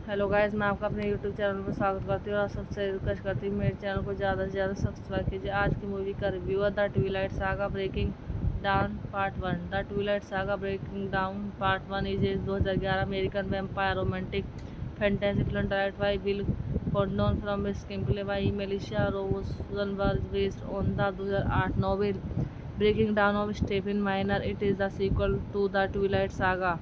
Hello guys, मैं आपका अपने यूट्यूब चैनल पर स्वागत करती हूँ और सबसे रिक्वेस्ट करती हूँ मेरे चैनल को ज़्यादा से ज़्यादा सब्सक्राइब कीजिए। आज की मूवी का रिव्यू है the Twilight Saga Breaking down part 1। The Twilight Saga Breaking down part 1 is a 2011 American vampire romantic fantasy film directed by will Condon from screenplay by Melissa Rosenberg based on the 2008 novel Breaking down of Stephen minor. It is the sequel to the Twilight Saga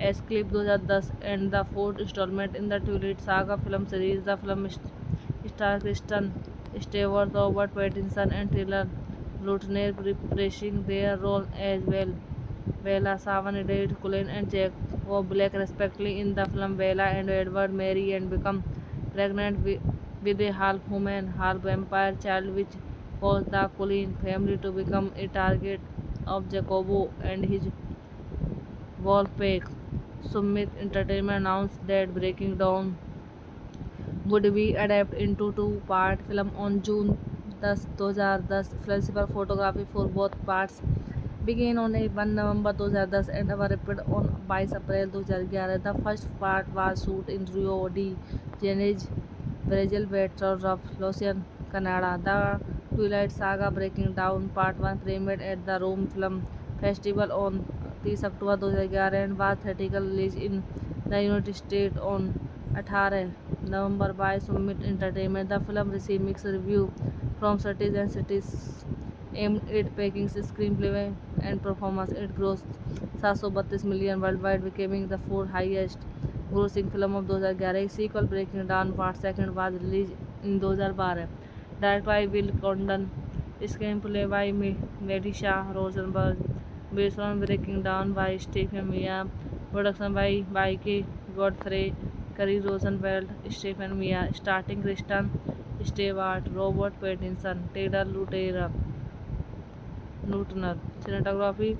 Escape 2010 and the fourth installment in the Twilight Saga film series. The film stars Kristen Stewart, Robert Pattinson, and Taylor Lautner reprising their role as Bella Swan, Edith Cullen, and Jack Black respectively. In the film, Bella and Edward marry and become pregnant with a half-human, half-vampire child, which causes the Cullen family to become a target of Jacobo and his wolf pack. Summit Entertainment announced that Breaking Dawn would be adapted into two-part film on June 10, 2010. Principal photography for both parts began on 1 November 2010 and were repeated on 22 April 2011. The first part was shot in Rio de Janeiro, Brazil, Western of Lausanne, Canada. The Twilight Saga Breaking Dawn Part 1 premiered at the Rome Film Festival on 30 October 2011 and was theatrically released in the United States on 18 November by Summit Entertainment. The film received mixed reviews from critics and critics aimed at packing screenplay and performance. It grossed $732 million worldwide, becoming the fourth highest grossing film of 2011. Sequel Breaking Dawn Part 2 was released in 2012. Directed by Will Condon, screenplay by Melissa Rosenberg, based on Breaking Dawn by Stephen Meyer, production by Mike Godfrey, Kerry Rosenfeld, Stephen Meyer, starring Kristen Stewart, Robert Pattinson, Taylor Lautner, cinematography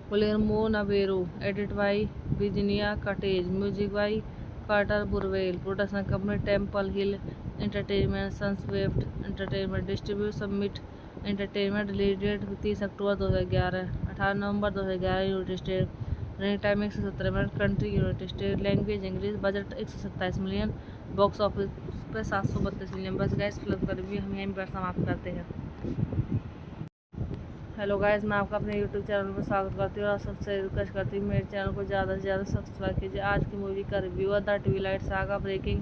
Guillermo Navarro, edited by Virginia Cottage, music by Carter Burwell, production company Temple Hill Entertainment, Sunswift Entertainment, distribute Summit Entertainment, release date 30 October 2011, 18 November 2011 United State, running time 117 minute, country United State, language English, budget 127 million, box office पे 732 million. बस gas film का review हम यहीं पर समाप्त करते हैं। Hello guys, मैं आपका अपने यूट्यूब चैनल पर स्वागत करती हूँ और सबसे रिक्वेस्ट करती हूँ मेरे चैनल को ज़्यादा से ज़्यादा सब्सक्राइब कीजिए। आज की मूवी का रिव्यू है the Twilight Saga Breaking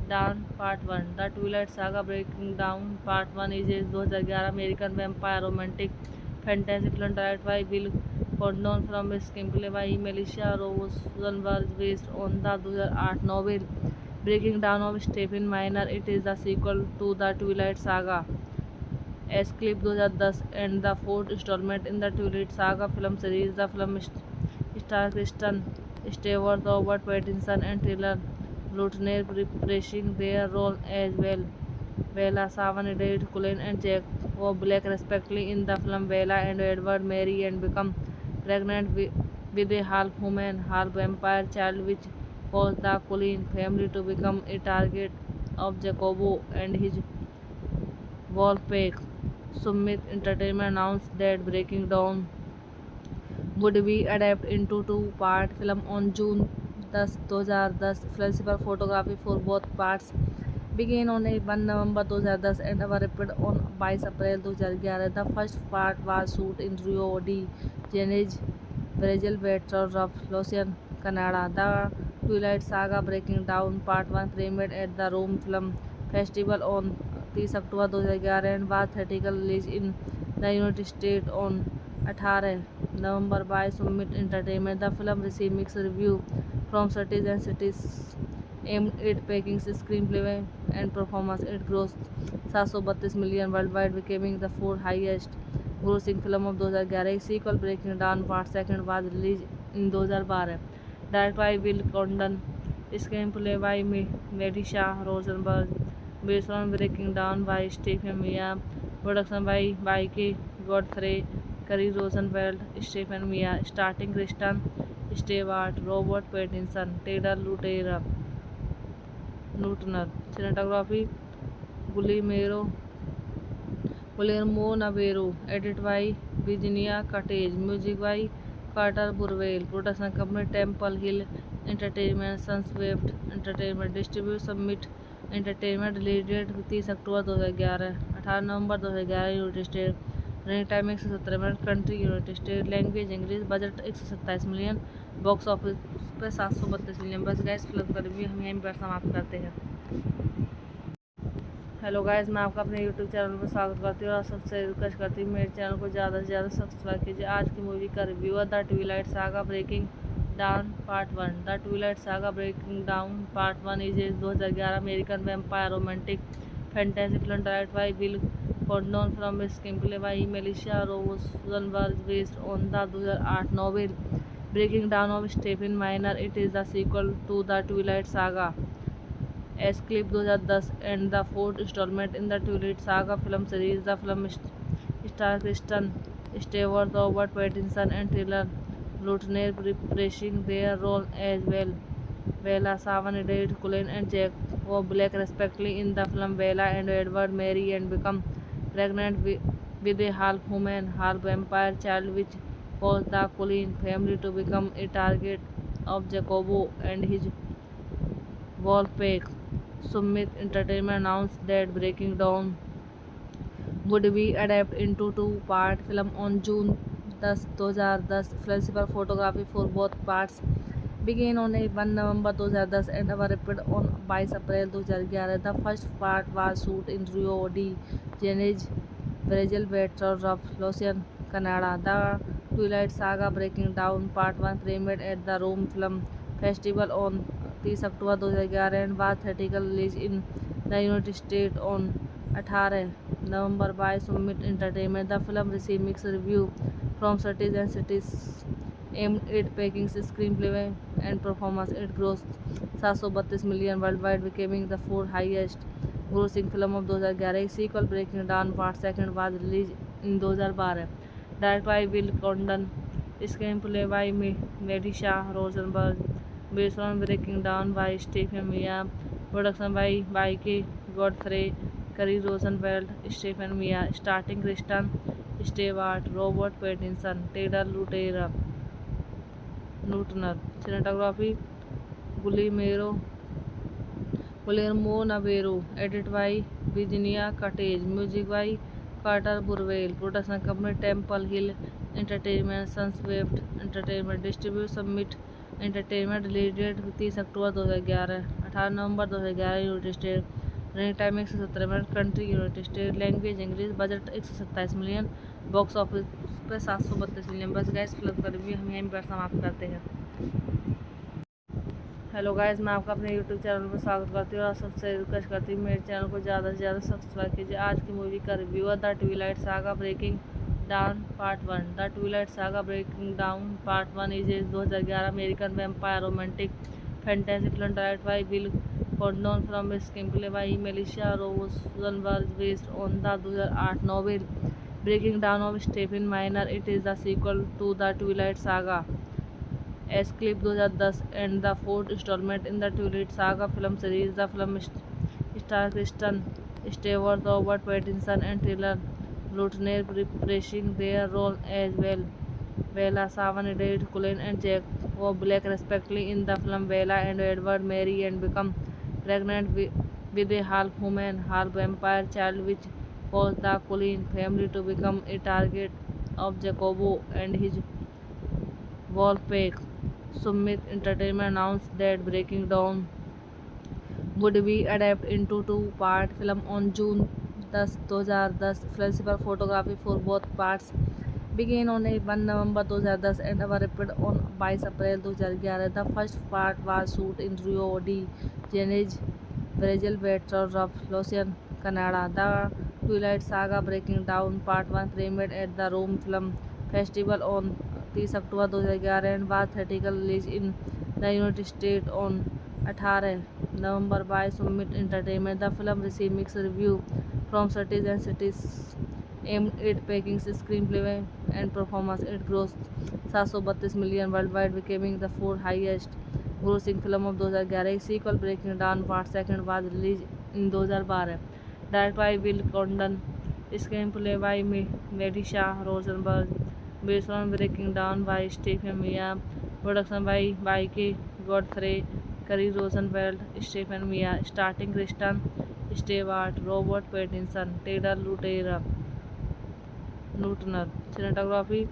down part 1। The Twilight Saga Breaking down part 1 is a 2011 American vampire romantic fantasy film directed by will Condon from screenplay by Melissa Rosenberg based on the 2008 novel Breaking down of Stephen minor. It is the sequel to the Twilight Saga Escape 2010 and the fourth installment in the Twilight Saga film series. The film stars Kristen Stewart, Robert Pattinson, and Taylor Lautner reprising their role as Bella Swan, Edith Cullen, and Jack Black respectively. In the film, Bella and Edward marry and become pregnant with a half-human, half-vampire child, which causes the Cullen family to become a target of Jacobo and his wolf pack. Summit Entertainment announced that Breaking Dawn would be adapted into two-part film on June 10, 2010. Principal photography for both parts began on 1 November 2010 and were repeated on 22 April 2011. The first part was shot in Rio de Janeiro, Brazil, Western of Lausanne, Canada. The Twilight Saga Breaking Dawn Part 1 premiered at the Rome Film Festival on 30 October 2011 and was theatrically released in the United States on 18 November by Summit Entertainment. The film received mixed reviews from critics and critics aimed at packing screenplay and performance. It grossed $732 million worldwide, becoming the fourth highest grossing film of 2011. Sequel Breaking Dawn Part 2 was released in 2012. Directed by Will Condon, screenplay by Melissa Rosenberg, based on Breaking Dawn by Stephen Meyer, production by Mike Godfrey, Kerry Rosenfeld, Stephen Meyer, starring Kristen Stewart, Robert Pattinson, Taylor Lautner, cinematography Guillermo Navarro, edited by Virginia Cottage, music by Carter Burwell, production company Temple Hill Entertainment, Sunswift Entertainment Distribute, Summit Entertainment, release date 30 October 2011, 18 November 2011, United State, running time 117 minute, country United State, language English, budget 127 million, box office पे 732 million. बस gas film का review हम यहीं पर समाप्त करते हैं। Hello guys, मैं आपका अपने यूट्यूब चैनल पर स्वागत करती हूँ और सबसे रिक्वेस्ट करती हूँ मेरे चैनल को ज़्यादा से ज़्यादा सब्सक्राइब कीजिए। आज की मूवी का रिव्यू है the Twilight Saga Breaking down part 1। The Twilight Saga Breaking down part 1 is a 2011 American vampire romantic fantasy film directed by will Condon from screenplay by Melissa Rosenberg based on the 2008 novel Breaking down of Stephen minor. It is the sequel to the Twilight Saga Escape 2010 and the fourth installment in the Twilight Saga film series. The film stars Kristen Stewart, Robert Pattinson, and Taylor Lautner reprising their role as Bella Swan, Edith Cullen, and Jacob Black respectively. In the film, Bella and Edward marry and become pregnant with a half-human, half-vampire child, which causes the Cullen family to become a target of Jacobo and his wolf pack. Summit Entertainment announced that Breaking Dawn would be adapted into two-part film on June 10, 2010. Principal photography for both parts began on 1 November 2010 and were repeated on 22 April 2011. The first part was shot in Rio de Janeiro, Brazil, Western of Lausanne, Canada. The Twilight Saga Breaking Dawn Part 1 premiered at the Rome Film Festival on 30 October 2011 and was theatrically released in the United States on 18 November by Summit Entertainment. The film received mixed reviews from critics and critics aimed at packing screenplay and performance. It grossed 732 million worldwide, becoming the fourth highest grossing film of 2011. A sequel, Breaking Dawn Part 2, was released in 2012. Directed by Will Condon, screenplay by Melissa Rosenberg, based on Breaking Dawn by Stephen Meyer, production by Mike Godfrey, Kerry Rosenfeld, Stephen Meyer, starring Kristen Stewart, Robert Pattinson, Taylor Lautner, cinematography Guillermo Navarro, edited by Virginia Cottage, music by Carter Burwell, production company Temple Hill Entertainment, Sunswift Entertainment Distribute, Summit Entertainment, release date 30 October 2011, 18 November 2011, United State, running time 117 minute, country United State, language English, budget 127 million, box office पे 732 million. बस gas film का review हम यहीं पर समाप्त करते हैं। Hello guys, मैं आपका अपने यूट्यूब चैनल पर स्वागत करती हूँ और सबसे रिक्वेस्ट करती हूँ मेरे चैनल को ज़्यादा से ज़्यादा सब्सक्राइब कीजिए। आज की मूवी का रिव्यू है the Twilight Saga Breaking down part 1। The Twilight Saga Breaking down part 1 is a 2011 American vampire romantic fantasy film directed by will Condon from screenplay by Melissa Rosenberg based on the 2008 novel Breaking down of Stephen minor. It is the sequel to the Twilight Saga Escape 2010 and the fourth installment in the Twilight Saga film series. The film stars Kristen Stewart, Robert Pattinson, and Taylor Lautner reprising their role as Bella Swan, Edith Cullen, and Jacob Black respectively. In the film, Bella and Edward marry and become pregnant with a half-human, half-vampire child, which causes the Cullen family to become a target of Jacobo and his wolf pack. Summit Entertainment announced that Breaking Dawn would be adapted into two-part film on June 10, 2010. Principal photography for both parts began on 1 November 2010 and were repeated on 22 April 2011. The first part was shot in Rio de Janeiro, Brazil, Western of Lausanne, Canada. The Twilight Saga Breaking Dawn Part 1 premiered at the Rome Film Festival on 30 October 2011 and was theatrically released in the United States on 18 November by Summit Entertainment. The film received mixed reviews from critics and critics aimed at packing screenplay and performance. It grossed 732 million worldwide, becoming the fourth highest grossing film of 2011. A sequel, Breaking Dawn Part 2, was released in 2012. Directed by Will Condon, screenplay by Melissa Rosenberg, based on Breaking Down by Stephen Mia, production by K. Godfrey, Curry Rosenfeld, Stephen Mia, starting Kristen Stewart, Robert Pattinson, Taylor Lautner, cinematography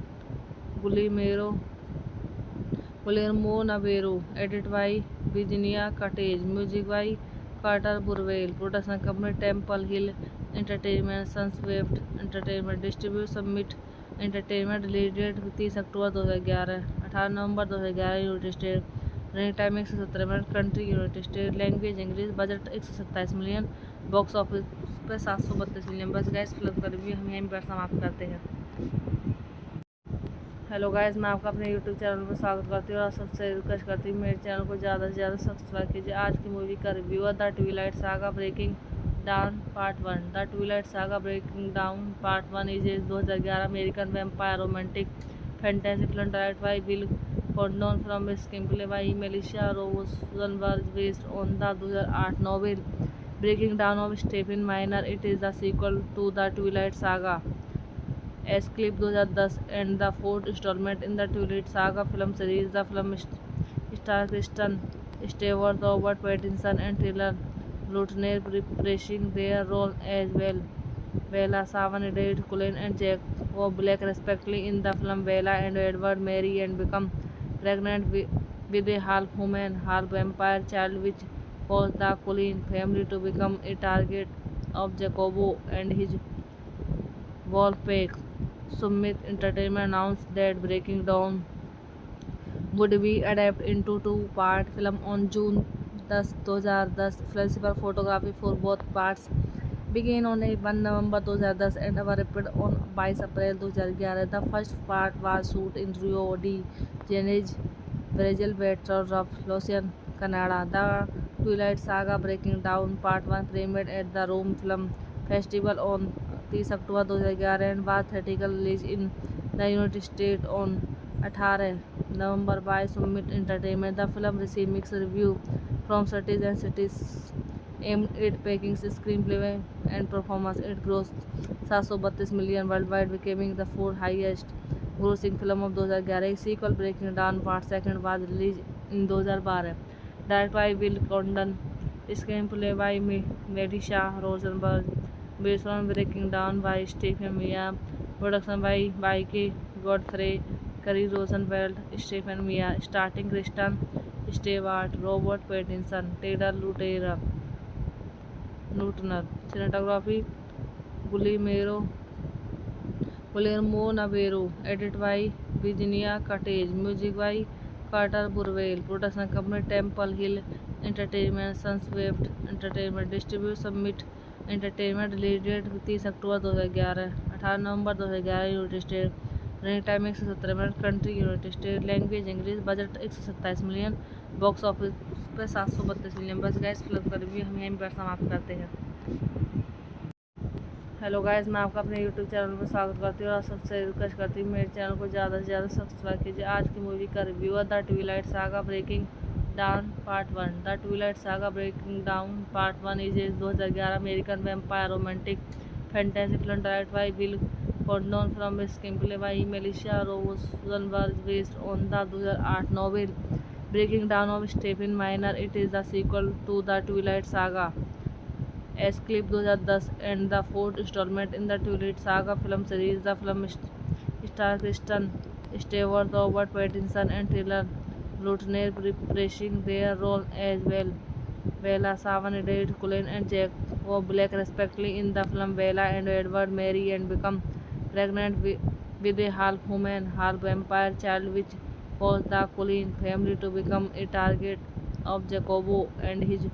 Guillermo Navarro, edited by Virginia Cottage, music by Carter Burwell, production company Temple Hill Entertainment, Sunswift Entertainment, distribute Summit Entertainment, release date 30 October 2011, 18 November 2011, United State, running time 117 minute, country United State, language English, budget 127 million, box office पे 732 million. बस gas film का review हम यहीं पर समाप्त करते हैं। Hello guys, मैं आपका अपने यूट्यूब चैनल पर स्वागत करती हूँ और सबसे रिक्वेस्ट करती हूँ मेरे चैनल को ज़्यादा से ज़्यादा सब्सक्राइब कीजिए। आज की मूवी का रिव्यू है the Twilight Saga Breaking down part 1। The Twilight Saga Breaking down part 1 is a 2011 American vampire romantic fantasy film directed by will Condon from screenplay by Melissa Rosenberg based on the 2008 novel Breaking down of Stephen minor. It is the sequel to the Twilight Saga Escape 2010 and the fourth installment in the Twilight Saga film series. The film stars Kristen Stewart, Robert Pattinson, and Taylor Lautner reprising their role as Bella Swan, Edith Cullen, and Jacob Black respectively. In the film, Bella and Edward marry and become pregnant with a half-human, half-vampire child, which causes the Cullen family to become a target of Jacobo and his wolfpack. Summit Entertainment announced that Breaking Dawn would be adapted into two-part film on June 10, 2010. Principal photography for both parts began on 1 November 2010 and were repeated on 22 April 2011. The first part was shot in Rio de Janeiro, Brazil, Baton Rouge, Canada. The Twilight Saga Breaking Dawn Part 1 premiered at the Rome Film Festival on 30 October 2011 and was theatrical release in the United States on 18 November by Summit Entertainment. The film received mixed reviews from critics aimed at praising screenplay and performance. It grossed 732 million worldwide, becoming the fourth highest grossing film of 2011. A sequel, Breaking Dawn Part 2, was released in 2012. Directed by Will Condon, screenplay by Melissa Rosenberg, based on Breaking Down by Stephen Mia, production by K. Godfrey, Curry Rosenfeld, Stephen Mia, starring Kristen Stewart, Robert Pattinson, Taylor Lautner, cinematography Guillermo Navarro, edited by Virginia Cottage, music by Carter Burwell, production company Temple Hill Entertainment, Sunswift Entertainment, distribute Summit Entertainment, release date 30 October 2011, 18 November 2011, United State, running time 117 minute, country United State, language English, budget 127 million, box office पे 732 million. बस gas film का review हम यहीं पर समाप्त करते हैं। Hello guys, मैं आपका अपने यूट्यूब चैनल पर स्वागत करती हूँ और सबसे रिक्वेस्ट करती हूँ मेरे चैनल को ज़्यादा से ज़्यादा सब्सक्राइब कीजिए। आज की मूवी का रिव्यू है the Twilight Saga Breaking down part 1। The Twilight Saga Breaking down part 1 is a 2011 American vampire romantic fantasy film directed by will Condon from screenplay by Melissa Rosenberg based on the 2008 novel Breaking down of Stephen minor. It is the sequel to the Twilight Saga Escape 2010 and the fourth installment in the Twilight Saga film series. The film stars Kristen Stewart, Robert Pattinson, and Taylor Lautner reprising their role as Bella Swan, Edith Cullen, and Jacob Black respectively. In the film, Bella and Edward marry and become pregnant with a half-human, half-vampire child, which causes the Cullen family to become a target of Jacobo and his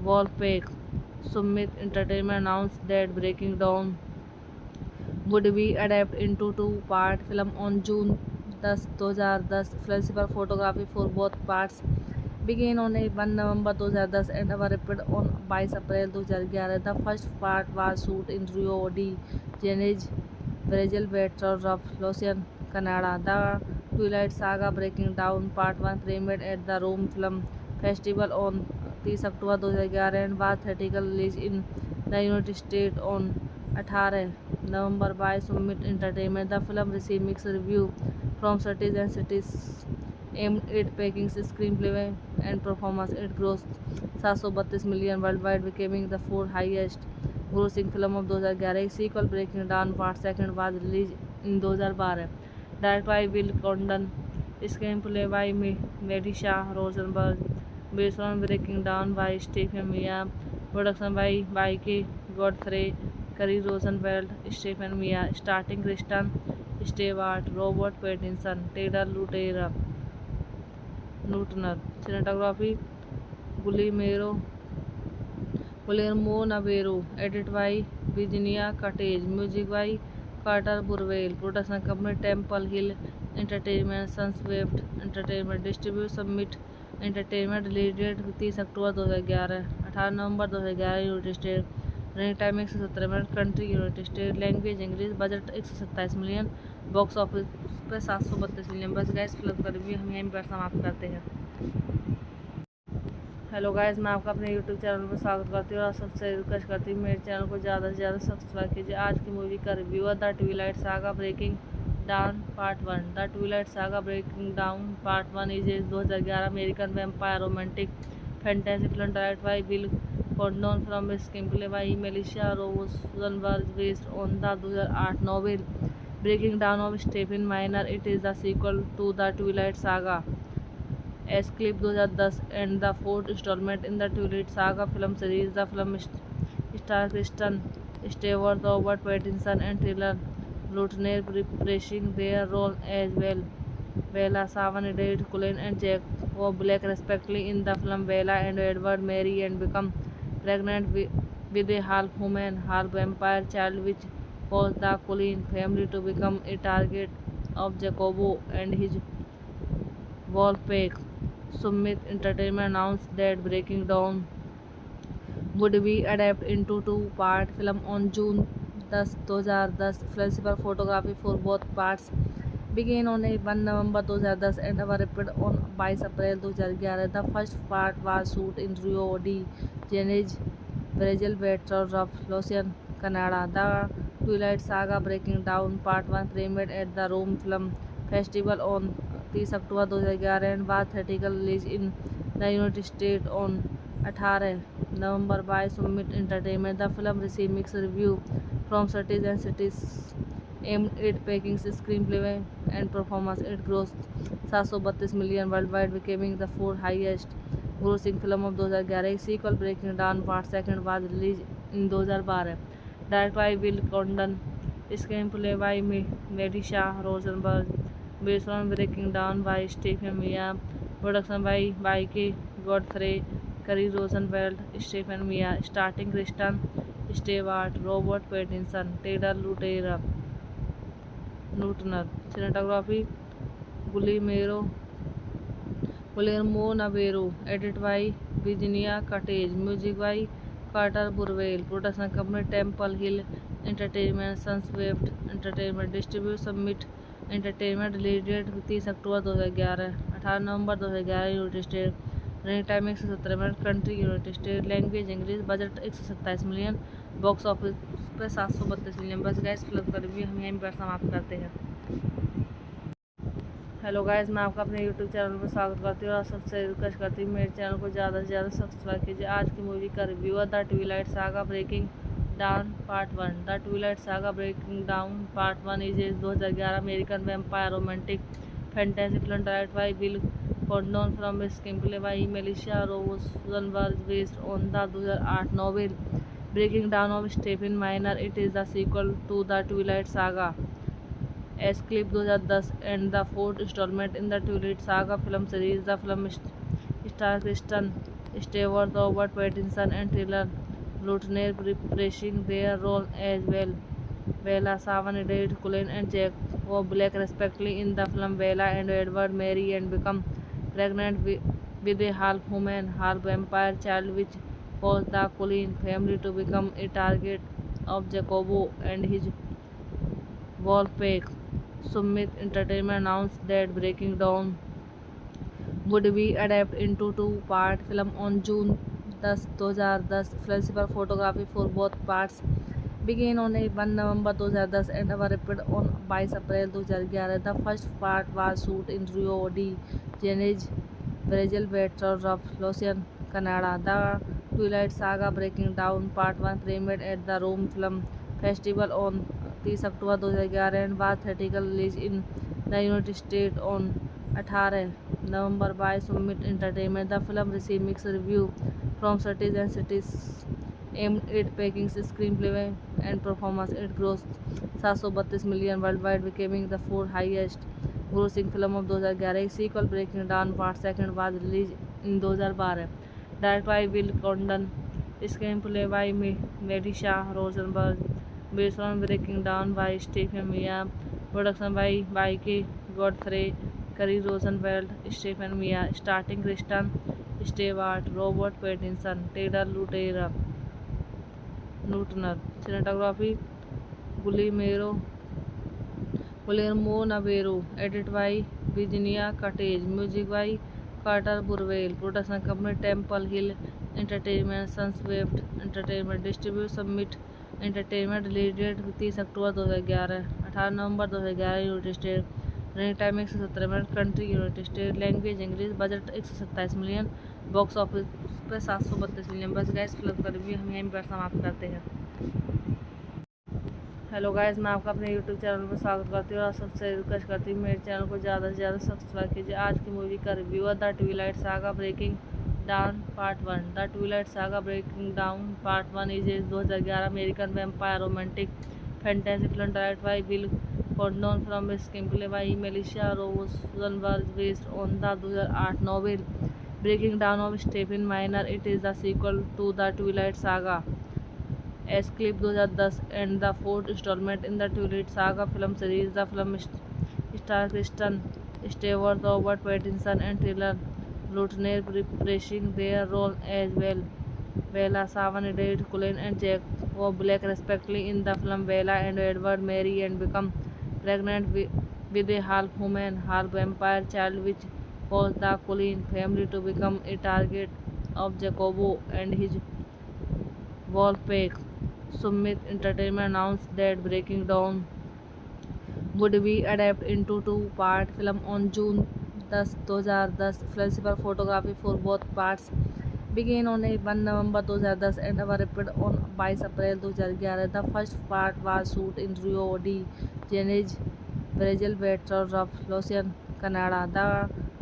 wolfpack. Summit Entertainment announced that Breaking Dawn would be adapted into two-part film on June 10, 2010. Principal photography for both parts began on 1 November 2010 and were repeated on 22 April 2011. The first part was shot in Rio de Janeiro, Brazil, Baton Rouge, Canada. The Twilight Saga Breaking Dawn Part 1 premiered at the Rome Film Festival on 30 October 2011 and was theatrical release in the United States on 18 November by Summit Entertainment. The film received mixed review from critics and critics aimed at packing screenplay and performance. It grossed 732 million worldwide, becoming the fourth highest grossing film of 2011. Sequel Breaking Dawn Part Second was released in 2012. Directed by Will Condon, screenplay by Melissa Rosenberg, based on Breaking Dawn by Stephen Meyer, production by Mike Godfrey, Kerry Rosenfeld, Stephen Meyer, starring Kristen Stewart, Robert Pattinson, Taylor Lautner, cinematography Guillermo Navarro, edited by Virginia Cottage, music by Carter Burwell, production company Temple Hill Entertainment, Sunswift Entertainment, distribute Summit Entertainment, release date 30 October 2011, 18 November 2011 United State, running time 117 minute, country United State, language English, budget 127 million, box office पे 732 million. बस gas film का review हम यहीं पर समाप्त करते हैं। Hello guys, मैं आपका अपने यूट्यूब चैनल पर स्वागत करती हूँ और सबसे रिक्वेस्ट करती हूँ मेरे चैनल को ज़्यादा से ज़्यादा सब्सक्राइब कीजिए। आज की मूवी का रिव्यू है the Twilight Saga Breaking down part 1। The Twilight Saga Breaking down part 1 is a 2011 American vampire romantic fantasy film directed by will Condon from screenplay by Melissa Rosenberg based on the 2008 novel Breaking down of Stephen minor. It is the sequel to the Twilight Saga Escape 2010 and the fourth installment in the Twilight Saga film series. The film stars Kristen Stewart, Robert Pattinson, and Taylor Lautner reprising their role as Bella Swan, Edward Cullen, and Jacob Black respectively. In the film, Bella and Edward marry and become pregnant with a half-human, half-vampire child, which causes the Cullen family to become a target of Jacobo and his wolf-pack. Summit Entertainment announced that Breaking Dawn would be adapted into two-part film on June 10, 2010. Principal photography for both parts began on 1 November 2010 and were repeated on 22 April 2011. The first part was shot in Rio de Janeiro, Brazil, Baton Rouge, Canada. The Twilight Saga Breaking Dawn Part 1 premiered at the Rome Film Festival on 30 October 2011 and was theatrically released in the United States on 18 November by Summit Entertainment. The film received mixed reviews from critics and critics aimed at packing screenplay and performance. It grossed 732 million worldwide, becoming the fourth highest grossing film of 2011. Sequel Breaking Dawn Part Second was released in 2012. Directed by Will Condon, screenplay by Melissa Rosenberg, based on Breaking Dawn by Stephen Meyer, production by Mike Godfrey, Kerry Rosenfeld, Stephen Meyer, starring Kristen Stewart, Robert Pattinson, Taylor Lautner, cinematography Guillermo Navarro, edited by Virginia Cottage, music by Carter Burwell, production company Temple Hill Entertainment, Sunswift Entertainment, distribute Summit Entertainment, release date 30 October 2011, 18 November 2011 United State, running time 117 minute, country United State, language English, budget 127 million, box office पे 732 million. बस gas film का review हम यहीं पर समाप्त करते हैं। Hello guys, मैं आपका अपने यूट्यूब चैनल पर स्वागत करती हूँ और सबसे रिक्वेस्ट करती हूँ मेरे चैनल को ज़्यादा से ज़्यादा सब्सक्राइब कीजिए। आज की मूवी का रिव्यू है the Twilight Saga Breaking down part 1। The Twilight Saga Breaking down part 1 is a 2011 American vampire romantic fantasy film directed by will Condon from screenplay by Melissa Rosenberg based on the 2008 novel Breaking down of Stephen minor. It is the sequel to the Twilight Saga Escape 2010 and the fourth installment in the Twilight Saga film series. The film stars Kristen Stewart, Robert Pattinson, and Taylor Lautner reprising their role as Bella Swan, Edward Cullen, and Jacob Black respectively. In the film, Bella and Edward marry and become pregnant with a half-human, half-vampire child, which causes the Cullen family to become a target of Jacobo and his wolf-pack. Summit Entertainment announced that Breaking Dawn would be adapted into two-part film on June 10, 2010. Principal photography for both parts began on 1 November 2010 and was repeated on 22 April 2011. The first part was shot in Rio de Janeiro, Brazil, Western of Lausanne, Canada. The Twilight Saga Breaking Down Part 1 premiered at the Rome Film Festival on 30 October 2011 and was theatrically released in the United States on 18 November by Summit Entertainment. The film received mixed reviews from critics and critics aimed at packing screenplay and performance. It grossed 732 million worldwide, becoming the fourth highest grossing film of 2011. Sequel Breaking Down Part 2 was released in 2012. Directed by Will Condon, screenplay by Melissa Rosenberg, based on Breaking Down by Stephen Meyer, production by Mike Godfrey, Kerry Rosenfeld, Stephen Meyer, starring Kristen Stewart, Robert Pattinson, Taylor Lautner, cinematography Guillermo Navarro, edited by Virginia Cottage, music by Carter Burwell, production company Temple Hill Entertainment, Sunswift Entertainment, distribute Summit Entertainment, release date 30 October 2011, 18 November 2011 United State, running time 117 minute, country United State, language English, budget 127 million, box office पे 732 million. बस gas film का review हम यहीं पर समाप्त करते हैं। Hello guys, मैं आपका अपने यूट्यूब चैनल पर स्वागत करती हूँ और सबसे रिक्वेस्ट करती हूँ मेरे चैनल को ज़्यादा से ज़्यादा सब्सक्राइब कीजिए। आज की मूवी का रिव्यू है the Twilight Saga Breaking down part 1। The Twilight Saga Breaking down part 1 is a 2011 American vampire romantic fantasy film directed by will Condon from screenplay by Melissa Rosenberg based on the 2008 novel Breaking down of Stephen minor. It is the sequel to the Twilight Saga Escape 2010 and the fourth installment in the Twilight Saga film series. The film stars Kristen Stewart, Robert Pattinson, and Taylor Lautner reprising their role as Bella Swan, Edith Cullen, and Jack Black respectively. In the film, Bella and Edward marry and become pregnant with a half-human, half-vampire child, which causes the Cullen family to become a target of Jacobo and his wolf pack. Summit Entertainment announced that Breaking Dawn would be adapted into two-part film on June 10, 2010. Principal photography for both parts began on 1 November 2010 and was repeated on 22 April 2011. The first part was shot in Rio de Janeiro, Brazil, Western of Lausanne, Canada. The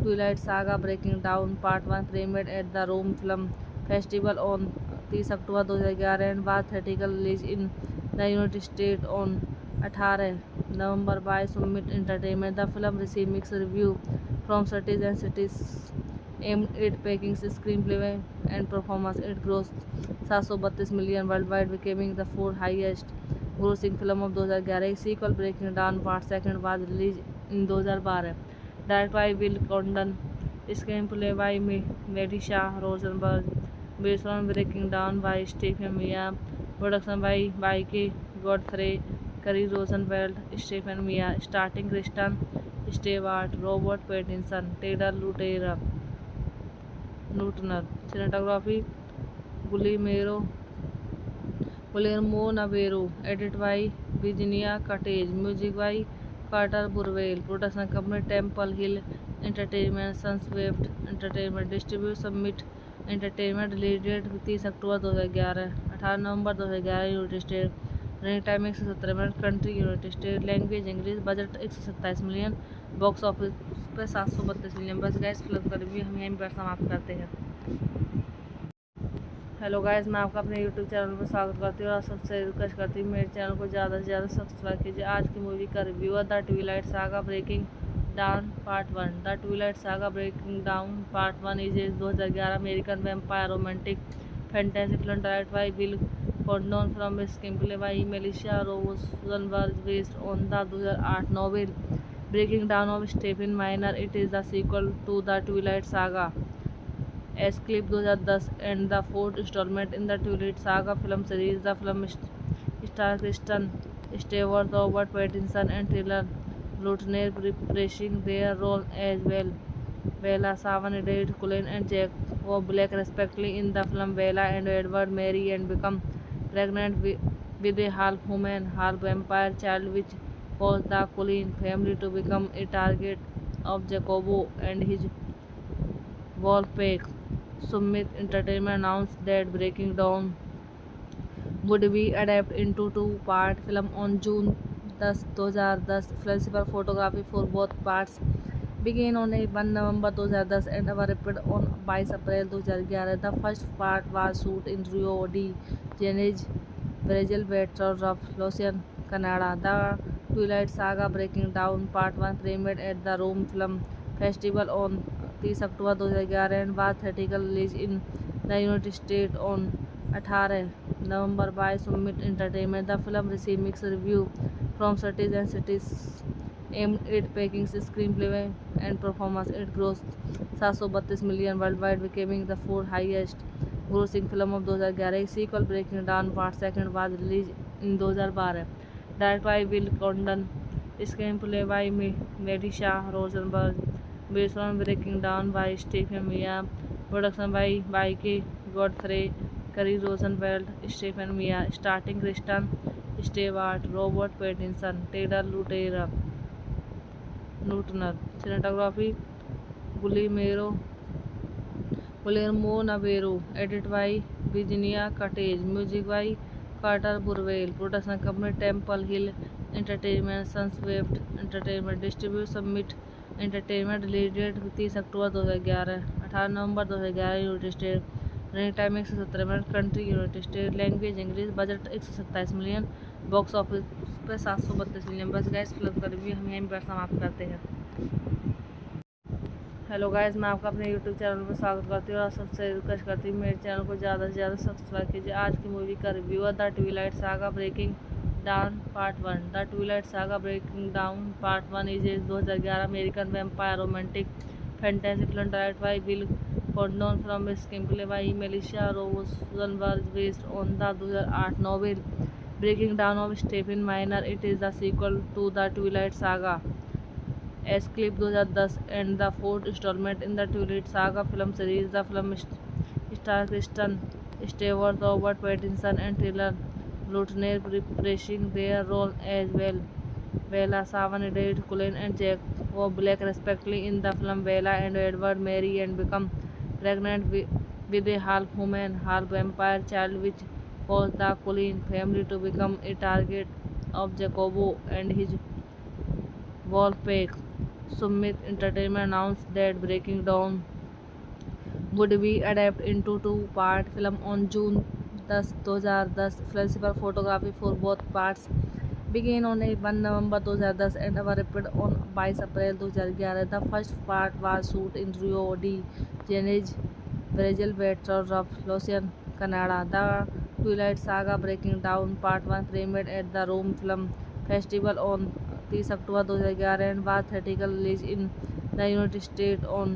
Twilight Saga Breaking Down Part 1 premiered at the Rome Film Festival on 30 October 2011 and was theatrically released in the United States on 18 November by Summit Entertainment. The film received mixed reviews from critics and critics aimed at packing screenplay and performance. It grossed 732 million worldwide, becoming the fourth highest grossing film of 2011. Sequel Breaking Down Part 2 was released in 2012. Directed by Will Condon, screenplay by Melissa Rosenberg, based on Breaking Down by Stephen Meyer, production by Mike Godfrey, Kerry Rosenfeld, Stephen Meyer, starring Kristen Stewart, Robert Pattinson, Taylor Lautner, cinematography Guillermo Navarro, edited by Virginia Cottage, music by Carter Burwell, production company Temple Hill Entertainment, Sunswift Entertainment, distribute Summit Entertainment, release date 30 October 2011, 18 November 2011 United State, running time 117 minute, country United State, language English, budget 127 million, box office पे 732 million. बस gas film का review हम यहीं पर समाप्त करते हैं। Hello guys, मैं आपका अपने यूट्यूब चैनल पर स्वागत करती हूँ और सबसे रिक्वेस्ट करती हूँ मेरे चैनल को ज़्यादा से ज़्यादा सब्सक्राइब कीजिए। आज की मूवी का रिव्यू है the Twilight Saga Breaking down part 1। The Twilight Saga Breaking down part 1 is a 2011 American vampire romantic fantasy film directed by will Condon from screenplay by Melissa Rosenberg based on the 2008 novel Breaking down of Stephen minor. It is the sequel to the Twilight Saga Escape 2010 and the fourth installment in the Twilight Saga film series. The film stars Kristen Stewart, Robert Pattinson, and Taylor Lautner reprising their role as Bella Swan, Edith Cullen, and Jack Black respectively. In the film, Bella and Edward marry and become pregnant with a half human, half vampire child which caused the Cullen family to become a target of Jacobo and his wolf pack. Summit Entertainment announced that Breaking Dawn would be adapted into two-part film on June 10, 2010. Flexible photography for both parts began on 1 November 2010 and were wrapped on 22 April 2011. The first part was shot in Rio de Janeiro, Brazil, Bedford, Lausanne, Canada. The Twilight Saga Breaking Dawn Part 1 premiered at the Rome Film Festival on 30 October 2011 and was theatrically released in the United States on 18 November by Summit Entertainment. The film received mixed reviews from critics and critics aimed at praising screenplay and performance. It grossed $732 million worldwide, becoming the fourth highest grossing film of 2011. Sequel Breaking Dawn Part 2 was released in 2012. Directed by Will Condon, screenplay by Melissa Rosenberg, based on Breaking Dawn by Stephen Meyer, production by Mike Godfrey, Kerry Rosenfeld, Stephen Meyer, starring Kristen Stewart, Robert Pattinson, Taylor Lautner, cinematography Guillermo Navarro, edited by Virginia Cottage, music by Carter Burwell, production company Temple Hill Entertainment, Sunswift Entertainment, distribute Summit Entertainment, release date 30 October 2011, 18 November 2011 United State, running time 117 minute, country United State, language English, budget 127 million, box office पे 732 million. बस guys film का review हम यहीं पर समाप्त करते हैं। Hello guys, मैं आपका अपने यूट्यूब चैनल पर स्वागत करती हूँ और सबसे रिक्वेस्ट करती हूँ मेरे चैनल को ज़्यादा से ज़्यादा सब्सक्राइब कीजिए। आज की मूवी का रिव्यू है the Twilight Saga Breaking down part 1। The Twilight Saga Breaking down part 1 is a 2011 American vampire romantic fantasy film directed by will Condon from screenplay by Melissa Rosenberg based on the 2008 novel Breaking down of Stephen minor. It is the sequel to the Twilight Saga Escape 2010 and the fourth installment in the Twilight Saga film series. The film stars Kristen Stewart, Robert Pattinson, and Taylor Lautner reprising their role as Bella Swan, Edith Cullen, and Jacob Black respectively. In the film, Bella and Edward marry and become pregnant with a half-human, half-vampire child, which caused the Cullen family to become a target of Jacobo and his wolf pack. Summit Entertainment announced that Breaking Dawn would be adapted into two-part film on June 10, 2010. Flexible photography for both parts began on 1 November 2010 and were wrapped on 22 April 2011. The first part was shot in Rio de Janeiro, Brazil, Bedford, Lausanne, Canada. The Twilight Saga Breaking Dawn Part 1 premiered at the Rome Film Festival on 30 October 2011 and was theatrically released in the United States on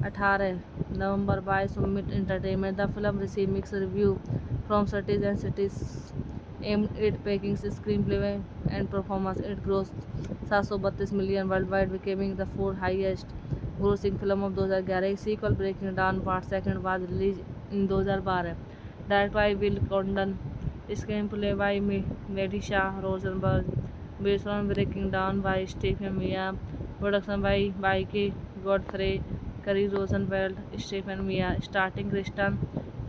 18 November by Summit Entertainment. The film received mixed reviews from critics and critics aimed at praising screenplay and performance. It grossed $732 million worldwide, becoming the fourth highest grossing film of 2011. Sequel Breaking Dawn Part 2 was released in 2012. Directed by Will Condon, screenplay by Melissa Rosenberg, based on Breaking Dawn by Stephen Meyer, production by Mike Godfrey, Kerry Rosenfeld, Stephen Meyer, starring Kristen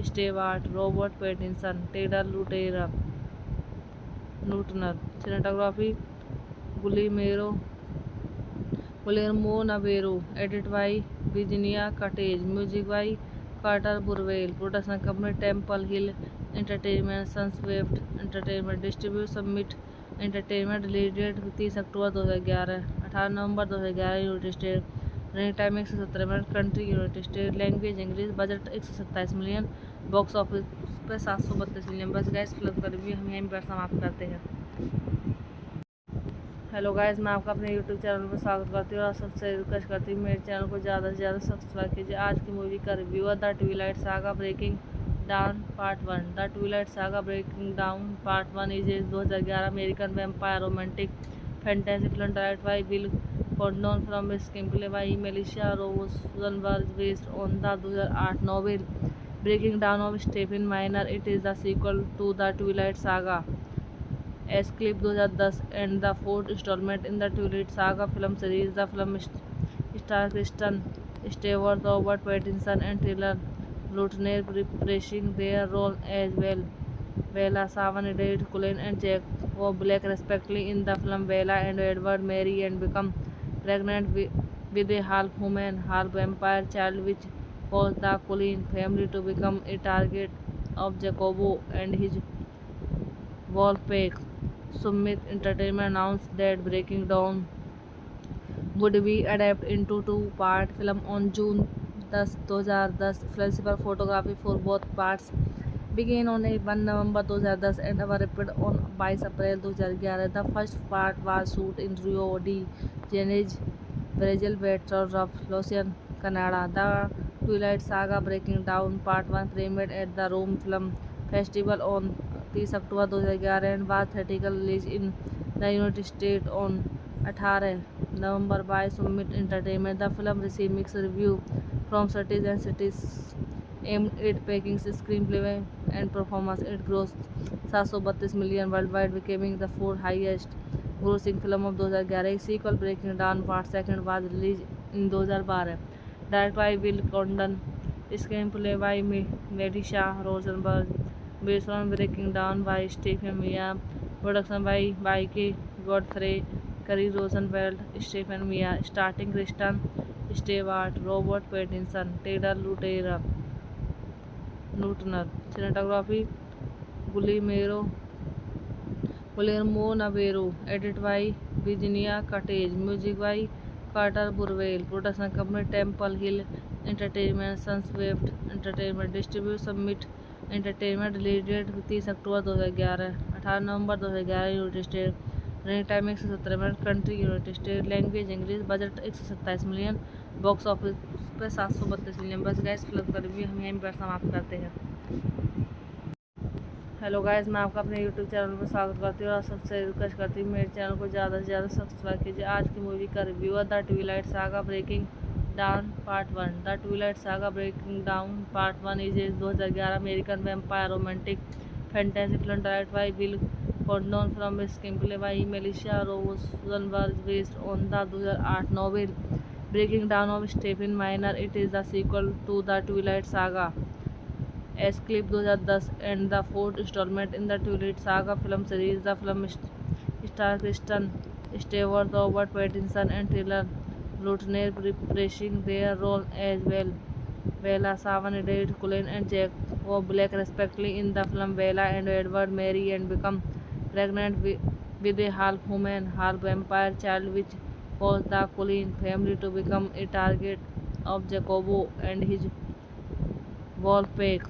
Stewart, Robert Pattinson, Taylor Lautner, cinematography Guillermo Navarro, edited by Virginia Cottage, music by Carter Burwell, production company Temple Hill Entertainment, Sunswift Entertainment, distribute Summit Entertainment, release date 30 October 2011, 18 November 2011 United State, running time 117 minute, country United State, language English, budget 127 million, box office पे 732 million. बस guys film का review हम यहीं पर समाप्त करते हैं। Hello guys, मैं आपका अपने यूट्यूब चैनल पर स्वागत करती हूँ और सबसे रिक्वेस्ट करती हूँ मेरे चैनल को ज़्यादा से ज़्यादा सब्सक्राइब कीजिए। आज की मूवी का रिव्यू है the Twilight Saga Breaking down part 1। The Twilight Saga Breaking down part 1 is a 2011 American vampire romantic fantasy film directed by will Condon from screenplay by Melissa Rosenberg based on the 2008 novel Breaking down of Stephen minor. It is the sequel to the Twilight Saga एस्केप 2010 and the fourth installment in the Twilight Saga film series. The film star Kristen Stewart, Robert Pattinson and Taylor Lautner reprising their role as Bella Swan, Edith Cullen and Jack Black respectively in the film. Bella and Edward marry and become pregnant with a half-human, half-vampire child, which causes the Cullen family to become a target of Jacobo and his wolf pack. Summit Entertainment announced that Breaking Dawn would be adapted into two-part film on June 10, 2010. Principal photography for both parts began on 1 November 2010 and were wrapped on 22 April 2011. The first part was shot in Rio de Janeiro, Brazil, Western of Lausanne, Canada. The Twilight Saga Breaking Dawn Part 1 premiered at the Rome Film Festival on 30 October 2011 and was theatrically released in the United States on 18 November by Summit Entertainment. The film received mixed reviews from critics and critics aimed at praising screenplay and performance. It grossed $732 million worldwide, becoming the fourth highest grossing film of 2011. Sequel Breaking Dawn Part 2 was released in 2012. Directed by Will Condon, screenplay by Melissa Rosenberg, based on Breaking Dawn by Stephen Meyer, production by Mike Godfrey, Kerry Rosenfeld, Stephen Meyer, starring Kristen Stewart, Robert Pattinson, Taylor Lautner. Cinematography Guillermo Navarro, edited by Virginia Cottage, music by Carter Burwell, production company Temple Hill Entertainment, Sunswift Entertainment, distribute Summit Entertainment, release date 30 October 2011, 18 November 2011 United State, running time 117 minute, country United State, language English, budget 127 million, box office पे 732 million. बस gas film का review हम यहीं पर समाप्त करते हैं. Hello guys, मैं आपका अपने यूट्यूब चैनल पर स्वागत करती हूँ और सबसे रिक्वेस्ट करती हूँ मेरे चैनल को ज़्यादा से ज़्यादा सब्सक्राइब कीजिए. आज की मूवी का रिव्यू है the Twilight Saga Breaking down part 1. The Twilight Saga Breaking down part 1 is a 2011 American vampire romantic fantasy film directed by will Condon from screenplay by Melissa Rosenberg, based on the 2008 novel Breaking down of Stephen minor. It is the sequel to the Twilight Saga एस्केप 2010 and the fourth installment in the Twilight Saga film series. The film stars Kristen Stewart, Robert Pattinson and Taylor Lautner reprising their role as Bella Swan, Edith Cullen and Jack Black respectively in the film. Bella and Edward marry and become pregnant with a half-human, half-vampire child, which causes the Cullen family to become a target of Jacobo and his wolf pack.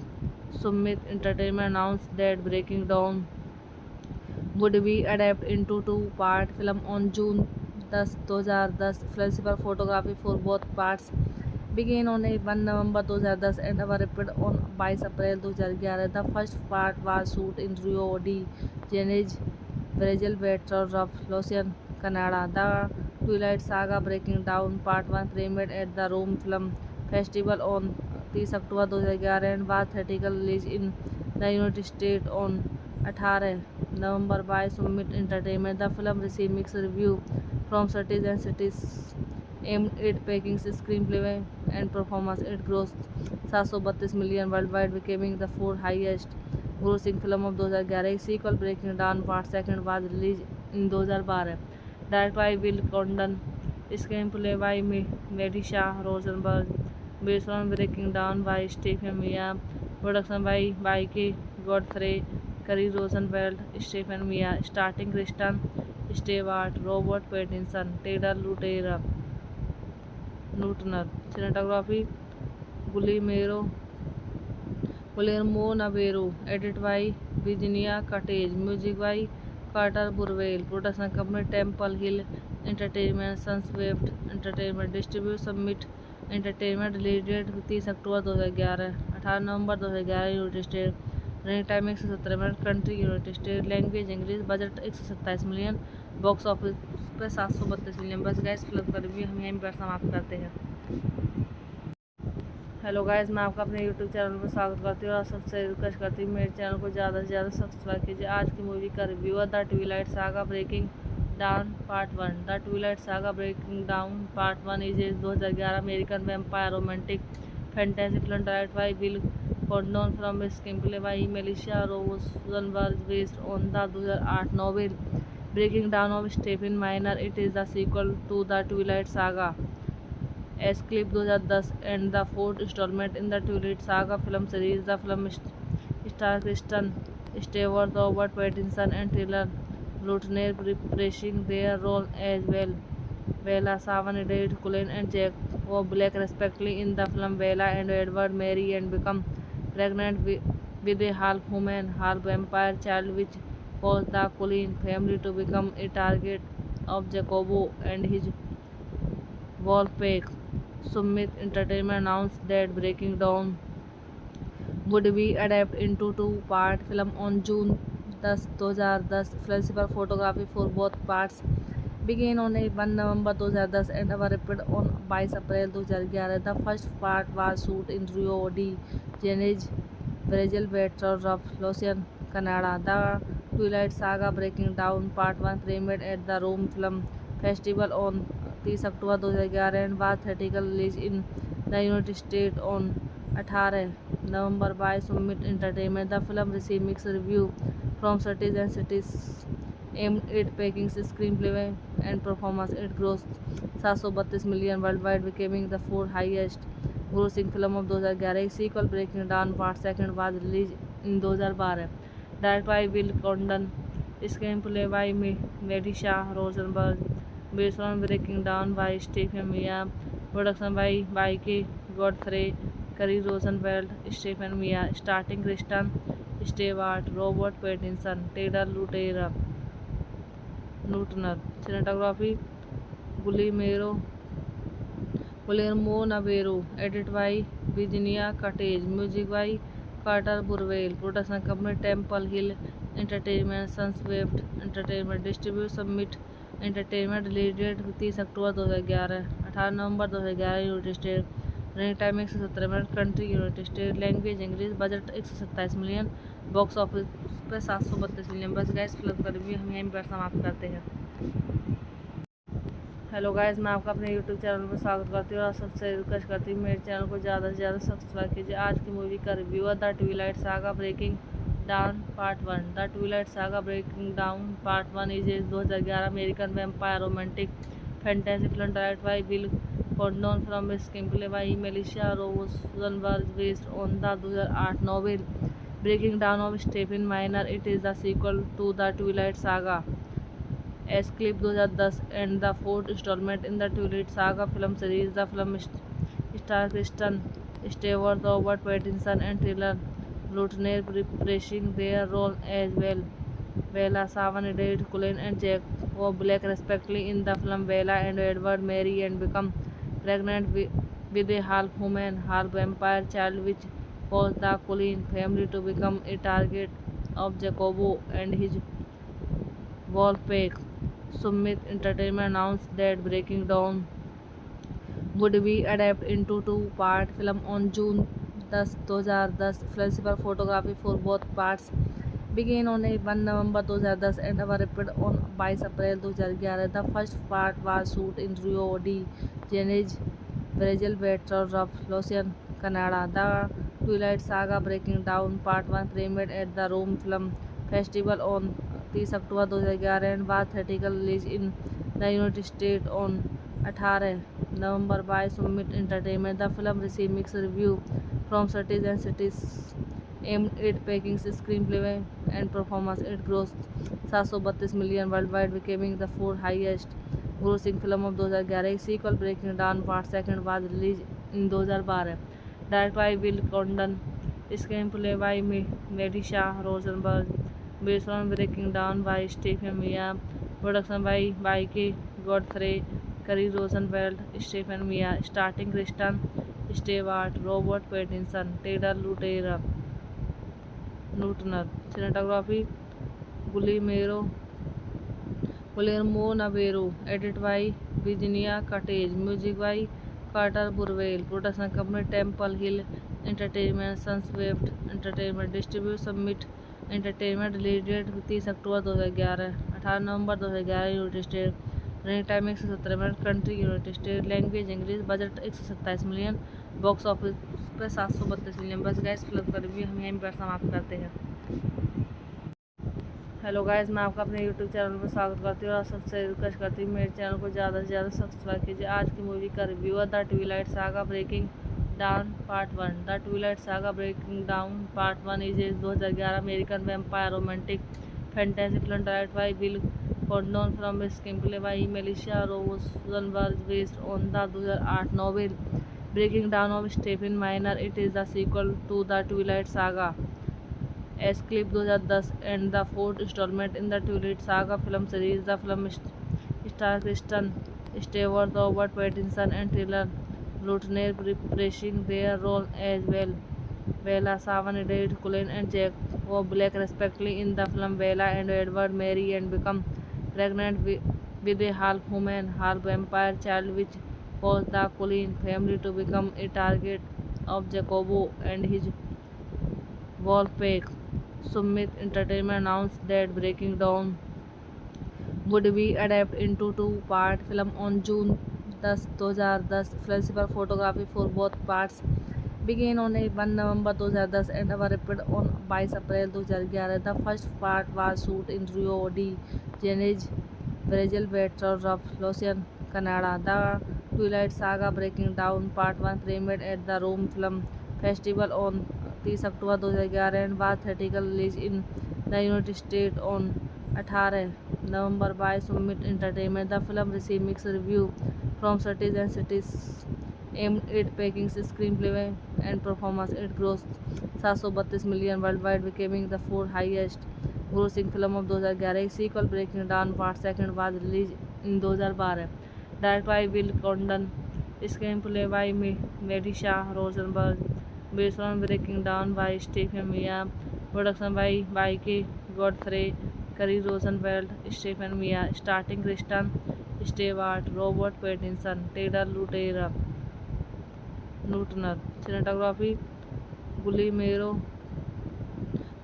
Summit Entertainment announced that Breaking Dawn would be adapted into two-part film on June 10, 2010. Principal photography for both parts began on 1 November 2010 and were wrapped on 22 April 2011. The first part was shot in Rio de Janeiro, Brazil, Western of Lausanne, Canada. The Twilight Saga Breaking Dawn Part 1 premiered at the Rome Film Festival on 30 October 2011 and was theatrically released in the United States on 18 November by Summit Entertainment. The film received mixed reviews from critics and critics aimed at praising screenplay and performance. It grossed $732 million worldwide, becoming the fourth highest grossing film of 2011. Sequel Breaking Dawn Part 2 was released in 2012. Directed by Will Condon, screenplay by Melissa Rosenberg, based on Breaking Dawn by Stephen Meyer, production by Mike Godfrey, Kerry Rosenfeld, Stephen Meyer, starring Kristen Stewart, Robert Pattinson, Taylor Lautner. Cinematography Guillermo Navarro, edited by Virginia Cottage, music by Carter Burwell, production company Temple Hill Entertainment, Sunswift Entertainment, distribute Summit Entertainment, release date 30 October 2011, 18 November 2011 United State, running time 117 minute, country United State, language English, budget 127 million, box office पे 732 million. बस gas film का review हम यहीं पर समाप्त करते हैं. Hello guys, मैं आपका अपने यूट्यूब चैनल पर स्वागत करती हूँ और सबसे रिक्वेस्ट करती हूँ मेरे चैनल को ज़्यादा से ज़्यादा सब्सक्राइब कीजिए। आज की मूवी का रिव्यू है the Twilight Saga Breaking down part 1। The Twilight Saga Breaking down part 1 is a 2011 American vampire romantic fantasy film directed by will Condon from screenplay by Melissa Rosenberg based on the 2008 novel Breaking Down of Stephen Miner. It is the sequel to the Twilight Saga Escape 2010 and the fourth installment in the Twilight Saga film series. The film stars Kristen Stewart, Robert Pattinson, and Taylor Lautner reprising their role as Bella Swan, Edward Cullen, and Jacob Black respectively in the film. Bella and Edward marry and become pregnant with a half-human, half-vampire child, which caused the Cullen family to become a target of Jacobo and his wolf pack. Summit Entertainment announced that Breaking Dawn would be adapted into two-part film on June 10, 2010. Principal photography for both parts began on 1 November 2010 and were repeated on 22 April 2011. The first part was shot in Rio de Janeiro, Brazil, Baton Rouge, Canada. The Twilight Saga Breaking Dawn Part 1 premiered at the Rome Film Festival on 30 October 2011 and was theatrically released in the United States on 18 November by Summit Entertainment. The film received mixed reviews from critics aimed at packing screenplay and performance. It grossed $732 million worldwide, becoming the fourth highest grossing film of 2011. Sequel Breaking Dawn Part 2 was released in 2012. Directed by Will Condon, screenplay by Melissa Rosenberg, based on Breaking Dawn by Stephen Meyer, production by Mike Godfrey, Kerry Rosenfeld, Stephen Meyer, starring Kristen Stewart, Robert Pattinson, Taylor Lautner. Cinematography Guillermo Navarro, edited by Virginia Cottage, music by Carter Burwell, production company Temple Hill Entertainment, Sunswift Entertainment, distribute Summit Entertainment, release date 30 October 2011, 18 November 2011 United State, running time 117 minute, country United State, language English, budget 127 million, box office पे 732 million. बस gas film का review हम यहीं पर समाप्त करते हैं। Hello guys, मैं आपका अपने यूट्यूब चैनल पर स्वागत करती हूँ और सबसे रिक्वेस्ट करती हूँ मेरे चैनल को ज़्यादा से ज़्यादा सब्सक्राइब कीजिए। आज की मूवी का रिव्यू है the Twilight Saga Breaking down part 1। The Twilight Saga Breaking down part 1 is a 2011 American vampire romantic fantasy film directed by will Condon from screenplay by Melissa Rosenberg based on the 2008 novel Breaking Dawn of Stephen Miner. It is the sequel to the Twilight Saga Escape 2010 and the fourth installment in the Twilight Saga film series. The film stars Kristen Stewart, Robert Pattinson, and Taylor Lautner reprising their role as Bella Swan, Edward Cullen, and Jacob Black respectively in the film. Bella and Edward marry and become pregnant with a half-human, half-vampire child, which caused the Cullen family to become a target of Jacobo and his wolf pack. Summit Entertainment announced that Breaking Dawn would be adapted into two-part film on June 10, 2010. Principal photography for both parts began on 1 November 2010 and were repeated on 22 April 2011. The first part was shot in Rio de Janeiro, Brazil, Baton Rouge, Canada. The Twilight Saga Breaking Dawn Part 1 premiered at the Rome Film Festival on 30 October 2011 and was theatrically released in the United States on 18 November by Summit Entertainment. The film received mixed reviews from critics aimed at packing screenplay and performance. It grossed $732 million worldwide, becoming the fourth highest grossing film of 2011. Sequel Breaking Dawn Part 2 was released in 2012. Directed by Will Condon, screenplay by Melissa Rosenberg, based on Breaking Dawn by Stephen Meyer, production by Mike Godfrey, Kerry Rosenfeld, Stephen Meyer, starring Kristen Stewart, Robert Pattinson, Taylor Lautner. Cinematography Guillermo Navarro, edited by Virginia Cottage, music by Carter Burwell, production company Temple Hill Entertainment, Sunswift Entertainment Distribute, Summit Entertainment, release date 30 October 2011, 18 November 2011, United State, running time 117 minute, country United State, language English, budget 127 million, box office पे 732 million. बस gas film का review हम यहीं पर समाप्त करते हैं। Hello guys, मैं आपका अपने यूट्यूब चैनल पर स्वागत करती हूँ और सबसे रिक्वेस्ट करती हूँ मेरे चैनल को ज़्यादा से ज़्यादा सब्सक्राइब कीजिए। आज की मूवी का रिव्यू है the Twilight Saga Breaking down part 1। The Twilight Saga Breaking down part 1 is a 2011 American vampire romantic fantasy film directed by will Condon from screenplay by Melissa Rosenberg based on the 2008 novel Breaking down of Stephen minor. It is the sequel to the Twilight Saga Escape 2010 and the fourth installment in the Twilight Saga film series. The film stars Kristen Stewart, Robert Pattinson, and Taylor Lautner reprising their role as Bella Swan, Edward Cullen, and Jacob Black respectively. In the film, Bella and Edward marry and become pregnant with a half-human, half-vampire child, which causes the Cullen family to become a target of Jacobo and his wolfpack. Summit Entertainment announced that Breaking Dawn would be adapted into two-part film on June 10, 2010. Flexible photography for both parts began on 1 November 2010 and were repeated on 22 April 2011. The first part was shot in Rio de Janeiro, Brazil, Baton Rouge, Canada. The Twilight Saga Breaking Dawn Part 1 premiered at the Rome Film Festival on 30 October 2011 and was theatrically released in the United States on 18 November by Summit Entertainment. The film received mixed reviews from critics and critics aimed at praising screenplay and performance. It grossed 732 million worldwide, becoming the fourth highest grossing film of 2011. A sequel, Breaking Dawn Part 2, was released in 2012. Directed by Will Condon, screenplay by Melisha Rosenberg, based on Breaking Dawn by Stephen Meyer, production by Mike Godfrey, Kerry Rosenfeld, Stephen Meyer, starring Kristen Stewart, Robert Pattinson, Taylor Lautner, cinematography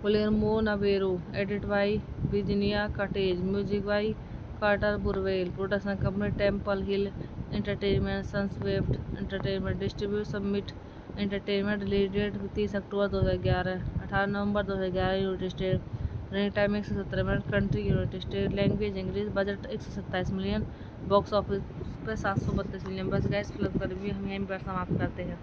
Guillermo Navarro, edited by Virginia Cottage, music by Carter Burwell, production company Temple Hill Entertainment, Sunswift Entertainment Distribute, Summit Entertainment, release date 30 October 2011, 18 November 2011, United State, running time 117 minute, country United State, language English, budget 127 million, box office पे 732 million. बस gas film का review हम यहीं पर समाप्त करते हैं।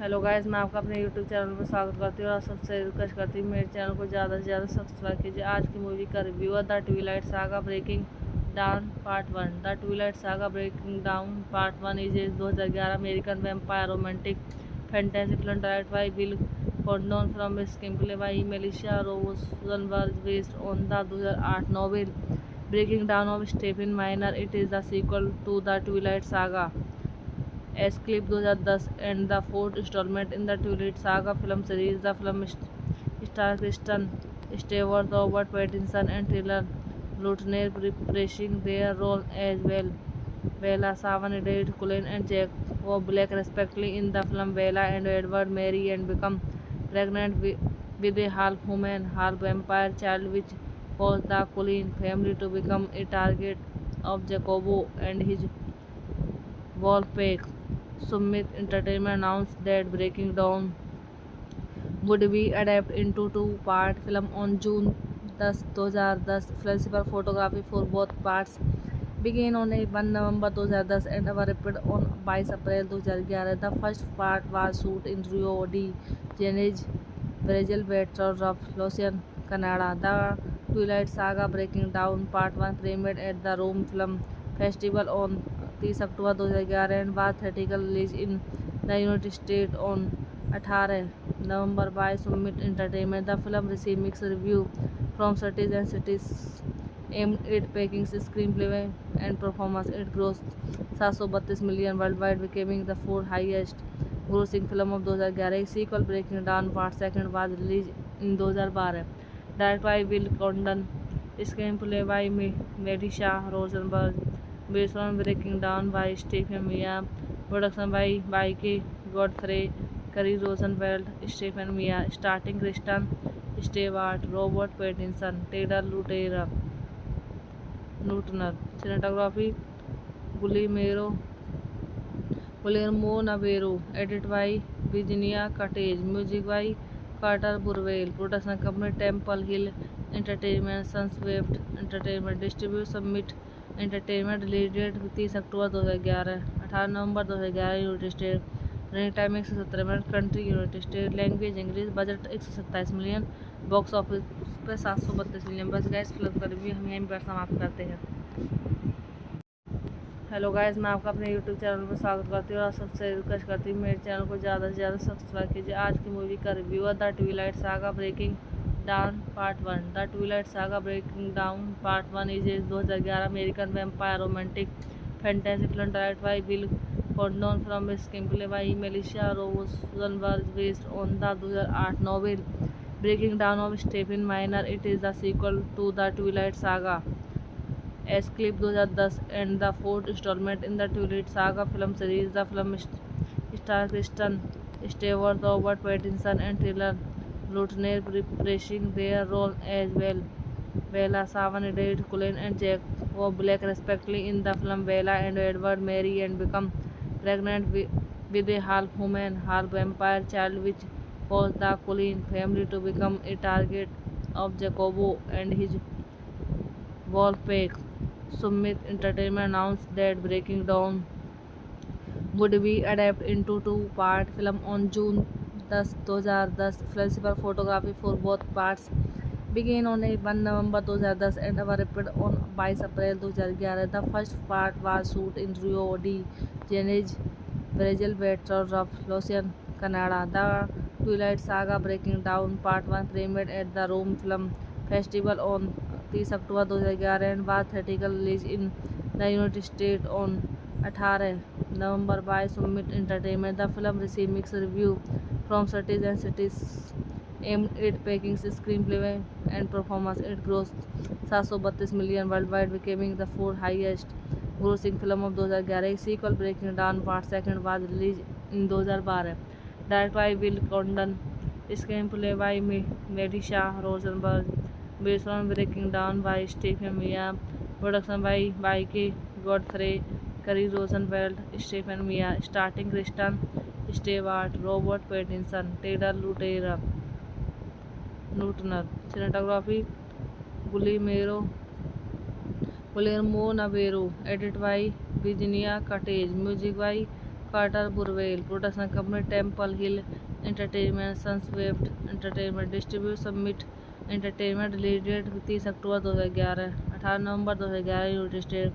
Hello guys, मैं आपका अपने यूट्यूब चैनल पर स्वागत करती हूँ और सबसे रिक्वेस्ट करती हूँ मेरे चैनल को ज़्यादा से ज़्यादा सब्सक्राइब कीजिए। आज की मूवी का रिव्यू है the Twilight Saga Breaking down part 1। The Twilight Saga Breaking down part 1 is a 2011 American vampire romantic fantasy film directed by will Condon from screenplay by Melissa Rosenberg based on the 2008 novel Breaking down of Stephen minor. It is the sequel to the Twilight Saga Escape 2010 and the fourth installment in the Twilight Saga film series. The film stars Kristen Stewart, Robert Pattinson, and Taylor Lautner reprising their role as Bella Swan, Edward Cullen, and Jacob Black respectively. In the film, Bella and Edward marry and become pregnant with a half-human, half-vampire child, which causes the Cullen family to become a target of Jacobo and his wolfpack. Summit Entertainment announced that Breaking Dawn would be adapted into two-part film on June 10, 2010. Flexible photography for both parts began on 1 November 2010 and were repeated on 22 April 2011. The first part was shot in Rio de Janeiro, Brazil, Baton Rouge, Canada. The Twilight Saga Breaking Dawn Part 1 premiered at the Rome Film Festival on 30 October 2011 and was theatrically released in the United States on 18 November by Summit Entertainment. The film received mixed reviews from critics and critics aimed at praising screenplay and performance. It grossed 732 million worldwide, becoming the fourth highest grossing film of 2011. A sequel, Breaking Dawn Part 2, was released in 2012. Directed by Will Condon, screenplay by Melisha Rosenberg, based on Breaking Down by Stephen Mia, production by Mikey Godfrey, Kerry Rosenfeld, Stephen Mia, starting Kristen Stewart, Robert Pattinson, Taylor Lautner, cinematography Guillermo Navarro, edited by Virginia Cottage, music by Carter Burwell, production company Temple Hill Entertainment, Sunswift Entertainment, distribute Summit Entertainment, release date 30 October 2011, 18 November 2011 United State, running time 117 minute, country United State, language English, budget 127 million, box office पे 732 million. बस gas film का review हम यहीं पर समाप्त करते हैं। Hello guys, मैं आपका अपने यूट्यूब चैनल पर स्वागत करती हूँ और सबसे रिक्वेस्ट करती हूँ मेरे चैनल को ज़्यादा से ज़्यादा सब्सक्राइब कीजिए। आज की मूवी का रिव्यू है the Twilight Saga Breaking down part 1। The Twilight Saga Breaking down part 1 is a 2011 American vampire romantic fantasy film directed by will Condon from screenplay by Melissa Rosenberg based on the 2008 novel Breaking down of Stephen minor. It is the sequel to the Twilight Saga Escape 2010 and the fourth installment in the Twilight Saga film series. The film stars Kristen Stewart, Robert Pattinson, and Taylor Lautner reprising their role as Bella Swan, Edward Cullen, and Jacob Black respectively. In the film, Bella and Edward marry and become pregnant with a half-human, half-vampire child, which causes the Cullen family to become a target of Jacobo and his wolfpack. Summit Entertainment announced that Breaking Dawn would be adapted into two-part film on June 10, 2010. Principal photography for both parts began on 1 November 2010 and were repeated on 22 April 2011. The first part was shot in Rio de Janeiro, Brazil, Baton Rouge, Canada. The Twilight Saga Breaking Dawn Part 1 premiered at the Rome Film Festival on 30 October 2011 and was theatrical release in the United States on 18 November by Summit Entertainment. The film received mixed reviews from critics aimed at praising screenplay and performance. It grossed 732 million worldwide, becoming the fourth highest grossing film of 2011. A sequel, Breaking Dawn Part 2, was released in 2012. Directed by Will Condon, screenplay by Melissa Rosenberg, based on Breaking Down by Stephen Mia, production by Mikey Godfrey, Kerry Rosenfeld, Stephen Mia, starring Kristen Stewart, Robert Pattinson, Taylor Lautner, cinematography Guillermo Navarro, edited by Virginia Cottage, music by Carter Burwell, production company Temple Hill Entertainment, Sunswift Entertainment, distribute Summit Entertainment, release date 30 October 2011, 18 November 2011 United State,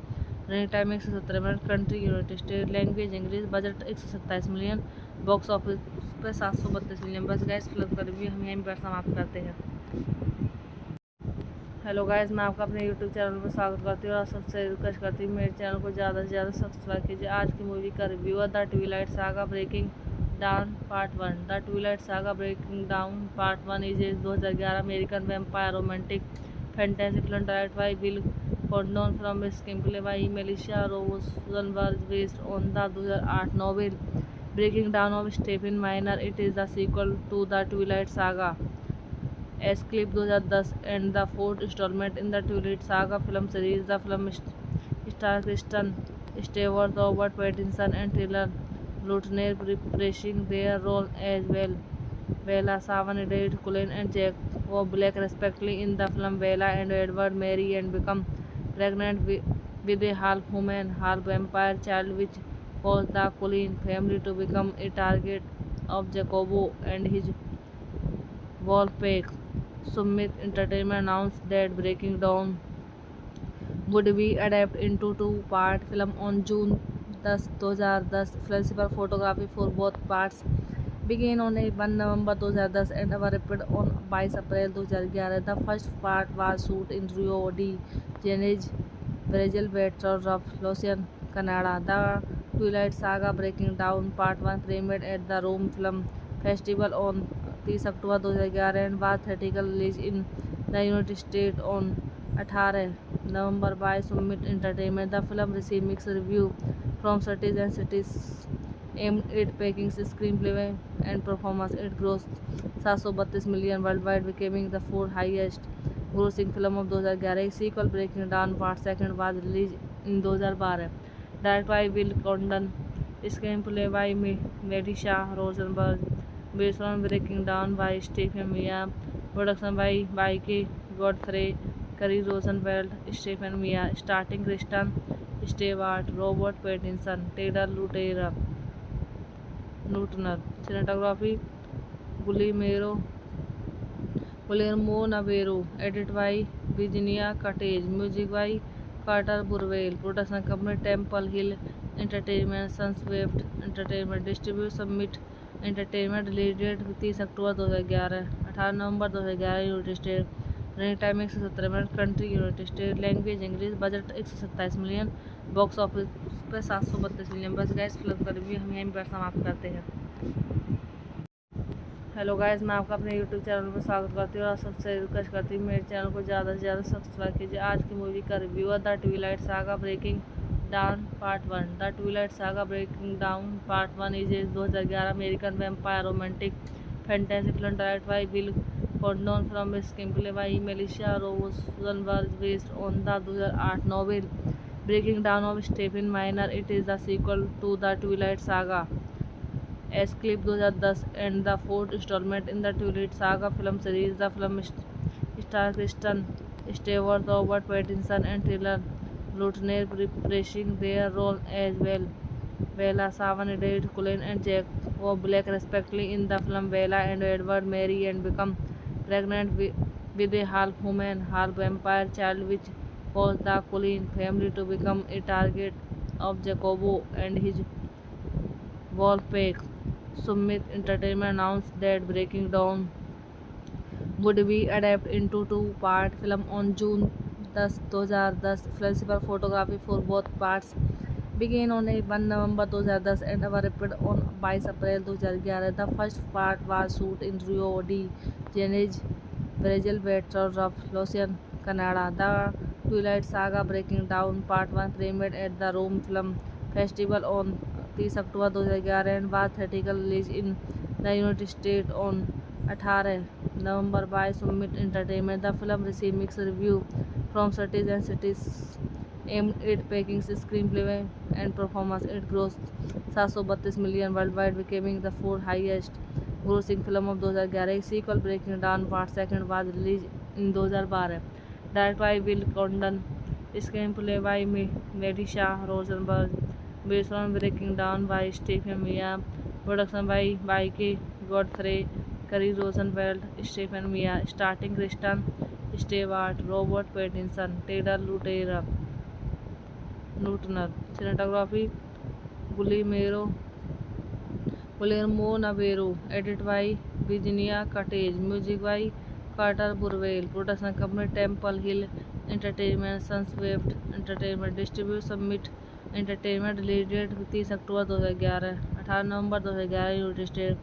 running time 117 minute, country United State, language English, budget 127 million, box office पे 732 million. बस gas film का review हम यहीं पर समाप्त करते हैं। Hello guys, मैं आपका अपने यूट्यूब चैनल पर स्वागत करती हूँ और सबसे रिक्वेस्ट करती हूँ मेरे चैनल को ज़्यादा से ज़्यादा सब्सक्राइब कीजिए। आज की मूवी का रिव्यू है the Twilight Saga Breaking down part 1। The Twilight Saga Breaking down part 1 is a 2011 American vampire romantic fantasy film directed by will Condon from screenplay by Melissa Rosenberg based on the 2008 novel Breaking down of Stephen minor. It is the sequel to the Twilight Saga Escape 2010 and the fourth installment in the Twilight Saga film series. The film stars Kristen Stewart, Robert Pattinson, and Taylor Lautner reprising their role as Bella Swan, Edward Cullen, and Jacob Black respectively. In the film, Bella and Edward marry and become pregnant with a half-human, half-vampire child, which causes the Cullen family to become a target of Jacobo and his wolfpack. Summit Entertainment announced that Breaking Dawn would be adapted into two-part film on June 10, 2010. Principal photography for both parts began on 1 November 2010 and were repeated on 22 April 2011. The first part was shot in Rio de Janeiro, Brazil, Baton Rouge, Canada. The Twilight Saga Breaking Dawn Part 1 premiered at the Rome Film Festival on 30 October 2011 and was theatrical release in the United States on 18 November by Summit Entertainment. The film received mixed review from critics and critics aimed at packing screenplay and performance. It grossed 732 million worldwide, becoming the fourth highest grossing film of 2011. Sequel Breaking Down Part Second was released in 2012. Directed by Will Condon, screenplay by Melissa Rosenberg, based on Breaking Down by Stephen Meyer, production by Mike Godfrey, Kerry Rosenfeld, Stephen Meyer, starring Kristen Stewart, Robert Pattinson, Taylor Lautner, cinematography Guillermo Navarro, edited by Virginia Cottage, music by Carter Burwell, production company Temple Hill Entertainment, Sunswift Entertainment, distribute Summit Entertainment, release date 30 October 2011, 18 November 2011 United State, running time 117 minute, country United State, language English, budget 127 million, box office पे 732 million. बस gas film का review हम यहीं पर समाप्त करते हैं। Hello guys, मैं आपका अपने यूट्यूब चैनल पर स्वागत करती हूँ और सबसे रिक्वेस्ट करती हूँ मेरे चैनल को ज़्यादा से ज़्यादा सब्सक्राइब कीजिए। आज की मूवी का रिव्यू है the Twilight Saga Breaking down part 1। The Twilight Saga Breaking down part 1 is a 2011 American vampire romantic fantasy film directed by will Condon from screenplay by Melissa Rosenberg based on the 2008 novel Breaking down of Stephen minor. It is the sequel to the Twilight Saga Escape 2010 and the fourth installment in the Twilight Saga film series. The film stars Kristen Stewart, Robert Pattinson, and Taylor Lautner reprising their role as Bella Swan, Edward Cullen, and Jack Black respectively. In the film, Bella and Edward marry and become pregnant with a half-human, half-vampire child, which causes the Cullen family to become a target of Jacobo and his wolf pack. Summit Entertainment announced that Breaking Dawn would be adapted into two-part film on June 10, 2010. Principal photography for both parts began on 1 November 2010 and were repeated on 22 April 2011. The first part was shot in Rio de Janeiro, Brazil, Baton Rouge, Canada. The Twilight Saga Breaking Dawn Part 1 premiered at the Rome Film Festival on 30 October 2011 and was theatrically released in the United States on 18 November by Summit Entertainment. The film received mixed reviews from critics and critics aimed at packing screenplay and performance. It grossed 732 million worldwide, becoming the fourth highest grossing film of 2011. Sequel Breaking Dawn Part Second was released in 2012. Directed by Will Condon, screenplay by Melissa Rosenberg, based on Breaking Down by Stephen Meyer, production by Mike Godfrey, Kerry Rosenfeld, Stephen Meyer, starring Kristen Stewart, Robert Pattinson, Taylor Lautner, cinematography Guillermo Navarro, edited by Virginia Cottage, music by Carter Burwell, production company Temple Hill Entertainment, Sunswift Entertainment, distribute Summit Entertainment, release date 30 October 2011, 18 November 2011 United State,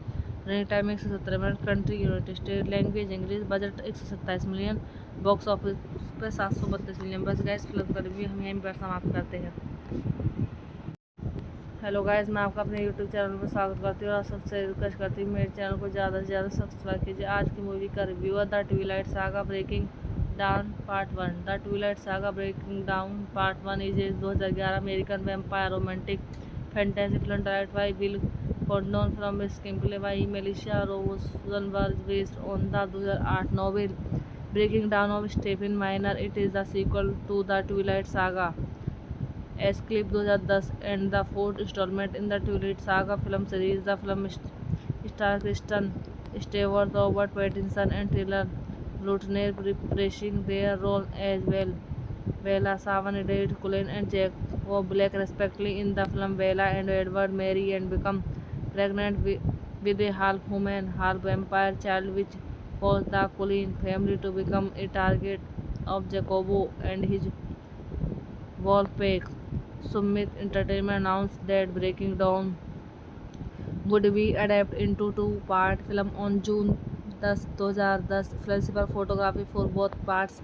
running time 117 minute, country United State, language English, budget 127 million, box office पे 732 million. बस gas film का review हम यहीं पर समाप्त करते हैं। Hello guys, मैं आपका अपने यूट्यूब चैनल पर स्वागत करती हूँ और सबसे रिक्वेस्ट करती हूँ मेरे चैनल को ज़्यादा से ज़्यादा सब्सक्राइब कीजिए। आज की मूवी का रिव्यू है the Twilight Saga Breaking down part 1। The Twilight Saga Breaking down part 1 is a 2011 American vampire romantic fantasy film directed by will Condon from screenplay by Melissa Rosenberg based on the 2008 novel Breaking down of Stephen minor. It is the sequel to the Twilight Saga Escape 2010 and the fourth installment in the Twilight Saga film series. The film stars Kristen Stewart, Robert Pattinson, and Taylor Lautner reprising their role as Bella Swan, Edward Cullen, and Jack Black respectively. In the film, Bella and Edward marry and become pregnant with a half-human, half-vampire child, which causes the Cullen family to become a target of Jacobo and his wolf pack. Summit Entertainment announced that Breaking Dawn would be adapted into two-part film on June 10, 2010. Principal photography for both parts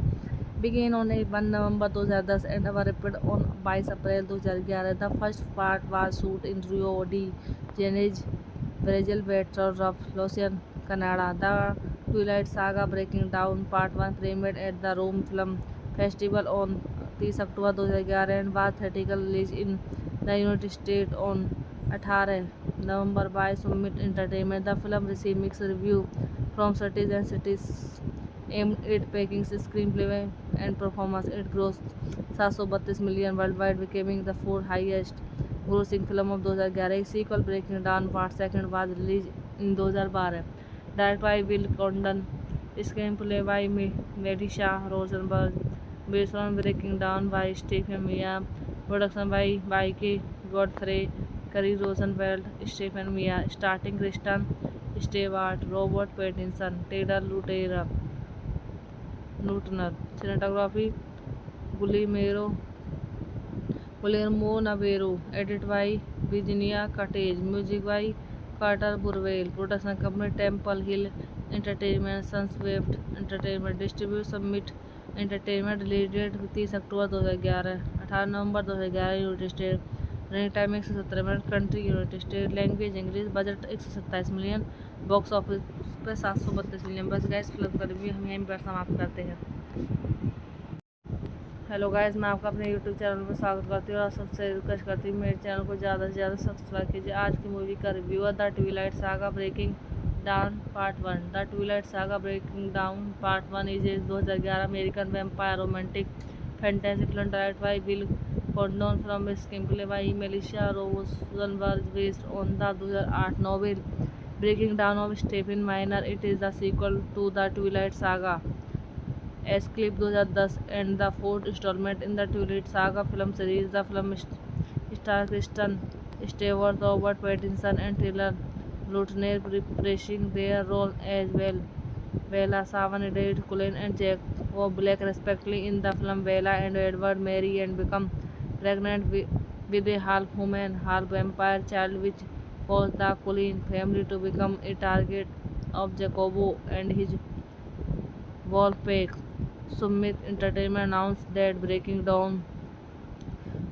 began on 1 November 2010 and was repeated on 22 April 2011. The first part was shot in Rio de Janeiro, Brazil, Vancouver, Lausanne, Canada. The Twilight Saga Breaking Down Part 1 premiered at the Rome Film Festival on 30 October 2011 and was theatrically released in the United States on 18 November by Summit Entertainment. The film received mixed reviews from critics and critics aimed at praising screenplay and performance. It grossed 732 million worldwide, becoming the fourth highest grossing film of 2011. Sequel Breaking Down Part Second was released in 2012. Directed by Will Condon, screenplay by Melissa Rosenberg, based on Breaking Down by Stephen Mia, production by Mike Godfrey, Kerry Rosenfeld, Stephen Mia, starring Kristen Stewart, Robert Pattinson, Taylor Lautner, cinematography Guillermo Navarro, edited by Virginia Cottage, music by Carter Burwell, production company Temple Hill Entertainment, Sunswift Entertainment, distribute Summit Entertainment, release date 30 October 2011, 18 November 2011 United State, running time 117 minute, country United State, language English, budget 127 million, box office पे 732 million. बस gas film का review हम यहीं पर समाप्त करते हैं। Hello guys, मैं आपका अपने यूट्यूब चैनल पर स्वागत करती हूँ और सबसे रिक्वेस्ट करती हूँ मेरे चैनल को ज़्यादा से ज़्यादा सब्सक्राइब कीजिए। आज की मूवी का रिव्यू है the Twilight Saga Breaking down part 1। The Twilight Saga Breaking down part 1 is a 2011 American vampire romantic fantasy film directed by will Condon from screenplay by Melissa Rosenberg based on the 2008 novel Breaking down of Stephen minor. It is the sequel to the Twilight Saga Escape 2010 and the fourth installment in the Twilight Saga film series. The film stars Kristen Stewart, Robert Pattinson, and Taylor Lautner reprising their role as Bella Swan, Edith Cullen, and Jack Black respectively. In the film, Bella and Edward marry and become pregnant with a half-human, half-vampire child, which causes the Cullen family to become a target of Jacobo and his wolf pack. Summit Entertainment announced that Breaking Dawn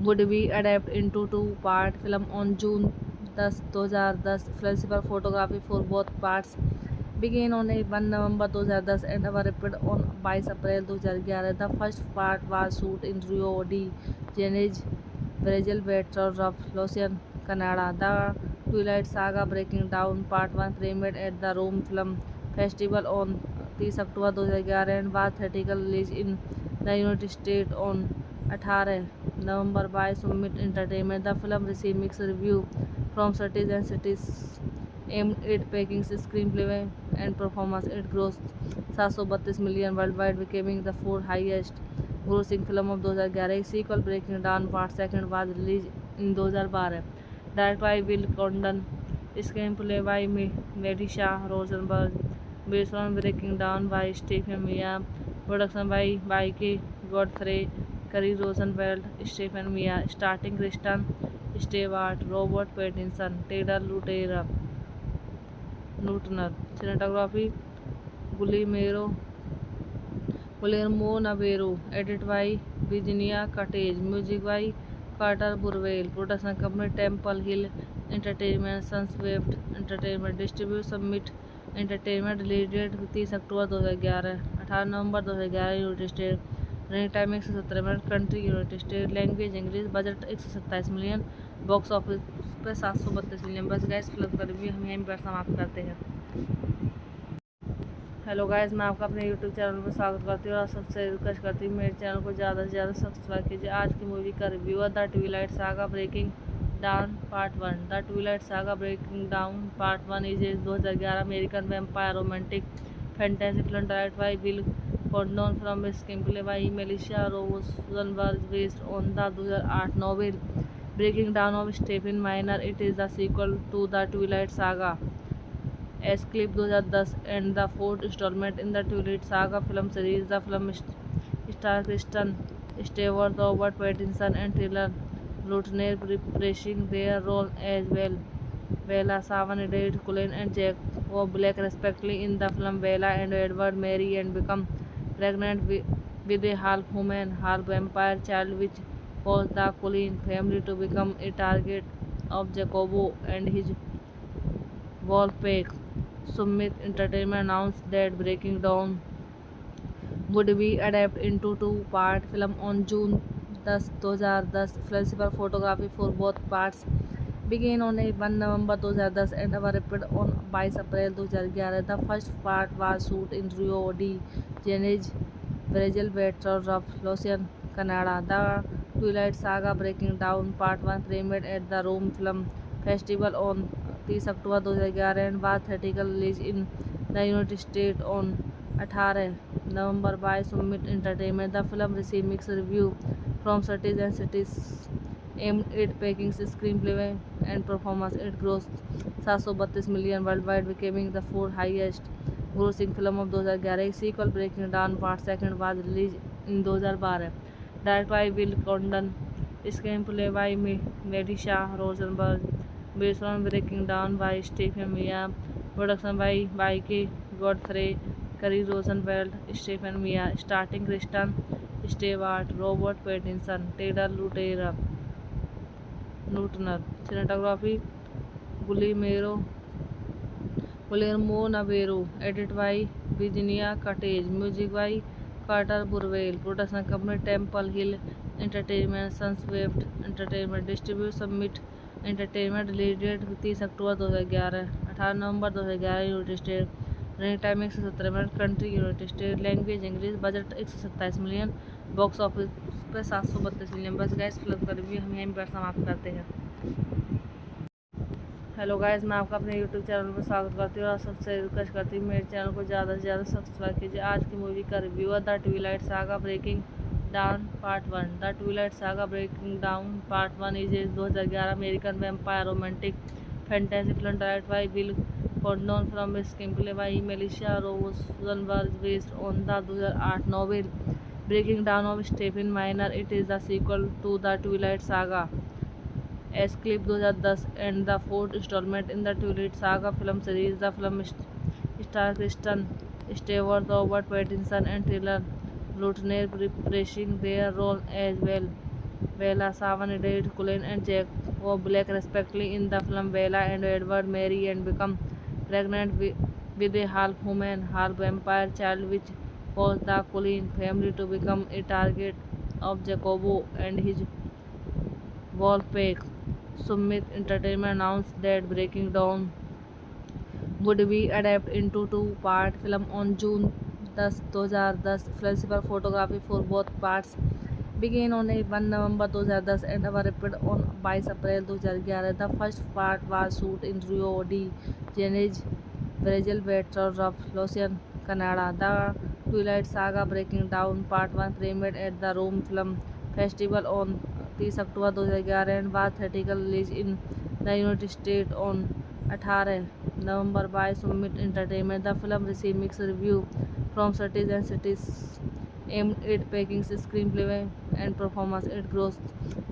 would be adapted into two-part film on June 10, 2010. Principal photography for both parts began on 1 November 2010 and was repeated on 22 April 2011. The first part was shot in Rio de Janeiro, Brazil, Vancouver, Lausanne, Canada. The Twilight Saga Breaking Down Part 1 premiered at the Rome Film Festival on 30 October 2011 and was theatrically released in the United States on 18 November by Summit Entertainment. The film received mixed reviews from critics and critics aimed at praising screenplay and performance. It grossed 732 million worldwide, becoming the fourth highest grossing film of 2011. Sequel Breaking Down Part Second was released in 2012. Directed by Will Condon, screenplay by Melissa Rosenberg, based on Breaking Down by Stephen Mia, production by Mike Godfrey, Kerry Rosenfeld, Stephen Mia, starring Kristen Stewart, Robert Pattinson, Taylor Lautner, cinematography Guillermo Navarro, edited by Virginia Cottage, music by Carter Burwell, production company Temple Hill Entertainment, Sunswift Entertainment, distribute Summit Entertainment, release date 30 October 2011, 18 November 2011 United State, running time 117 minute, country United State, language English, budget 127 million, box office पे 732 million. बस gas film का review हम यहीं पर समाप्त करते हैं। Hello guys, मैं आपका अपने यूट्यूब चैनल पर स्वागत करती हूँ और सबसे रिक्वेस्ट करती हूँ मेरे चैनल को ज़्यादा से ज़्यादा सब्सक्राइब कीजिए। आज की मूवी का रिव्यू है the Twilight Saga Breaking down part 1। The Twilight Saga Breaking down part 1 is a 2011 American vampire romantic fantasy film directed by will Condon from screenplay by Melissa Rosenberg based on the 2008 novel Breaking down of Stephen minor. It is the sequel to the Twilight Saga Escape 2010 and the fourth installment in the Twilight Saga film series. The film stars Kristen Stewart, Robert Pattinson, and Taylor Lautner reprising their role as Bella Swan, Edith Cullen, and Jack Black respectively. In the film, Bella and Edward marry and become pregnant with a half human, half vampire child, which caused the Cullen family to become a target of Jacobo and his wolfpack. Summit Entertainment announced that Breaking Dawn would be adapted into two-part film on June 10, 2010. Flexible photography for both parts began on 1 November 2010 and were wrapped on 22 April 2011. The first part was shot in Rio de Janeiro, Brazil, Baton Rouge, Canada. The Twilight Saga Breaking Dawn Part 1 premiered at the Rome Film Festival on 30 October 2011 and was theatrically released in the United States on 18 November by Summit Entertainment. The film received mixed reviews from critics and critics aimed at packing screenplay and performance. It grossed 732 million worldwide, becoming the fourth highest grossing film of 2011. Sequel Breaking Dawn Part 2 was released in 2012. Directed by Will Condon, screenplay by Melissa Rosenberg, based on Breaking Dawn by Stephen Meyer, production by Mike Godfrey, Kerry Rosenfeld, Stephen Meyer, starring Kristen Stewart, Robert Pattinson, Taylor Lautner. Cinematography Guillermo Navarro, edited by Virginia Cottage, music by Carter Burwell, production company Temple Hill Entertainment, Sunswift Entertainment, distribute Summit Entertainment, release date 30 October 2011, 18 November 2011 United State, running time 117 minute, country United State, language English, budget 127 million, box office पे 732 million. बस gas film का review हम यहीं पर समाप्त करते हैं। Hello guys, मैं आपका अपने यूट्यूब चैनल पर स्वागत करती हूँ और सबसे रिक्वेस्ट करती हूँ मेरे चैनल को ज़्यादा से ज़्यादा सब्सक्राइब कीजिए। आज की मूवी का रिव्यू है the Twilight Saga Breaking down part 1। The Twilight Saga Breaking down part 1 is a 2011 American vampire romantic fantasy film directed by will Condon from screenplay by Melissa Rosenberg based on the 2008 novel Breaking down of Stephen minor. It is the sequel to the Twilight Saga Escape 2010 and the fourth installment in the Twilight Saga film series. The film stars Kristen Stewart, Robert Pattinson, and Taylor Lautner reprising their role as Bella Swan, Edith Cullen, and Jacob Black respectively. In the film, Bella and Edward marry and become pregnant with a half-human, half-vampire child, which caused the Cullen family to become a target of Jacobo and his wolfpack. Summit Entertainment announced that Breaking Dawn would be adapted into two-part film on June 10, 2010. Flexible photography for both parts began on 1 November 2010 and were wrapped on 22 April 2011. The first part was shot in Rio de Janeiro, Brazil, Baton Rouge, Canada. The Twilight Saga Breaking Dawn Part 1 premiered at the Rome Film Festival on 30 October 2011 and was theatrically released in the United States on 18 November by Summit Entertainment. The film received mixed reviews from critics and critics aimed at packing screenplay and performance. It grossed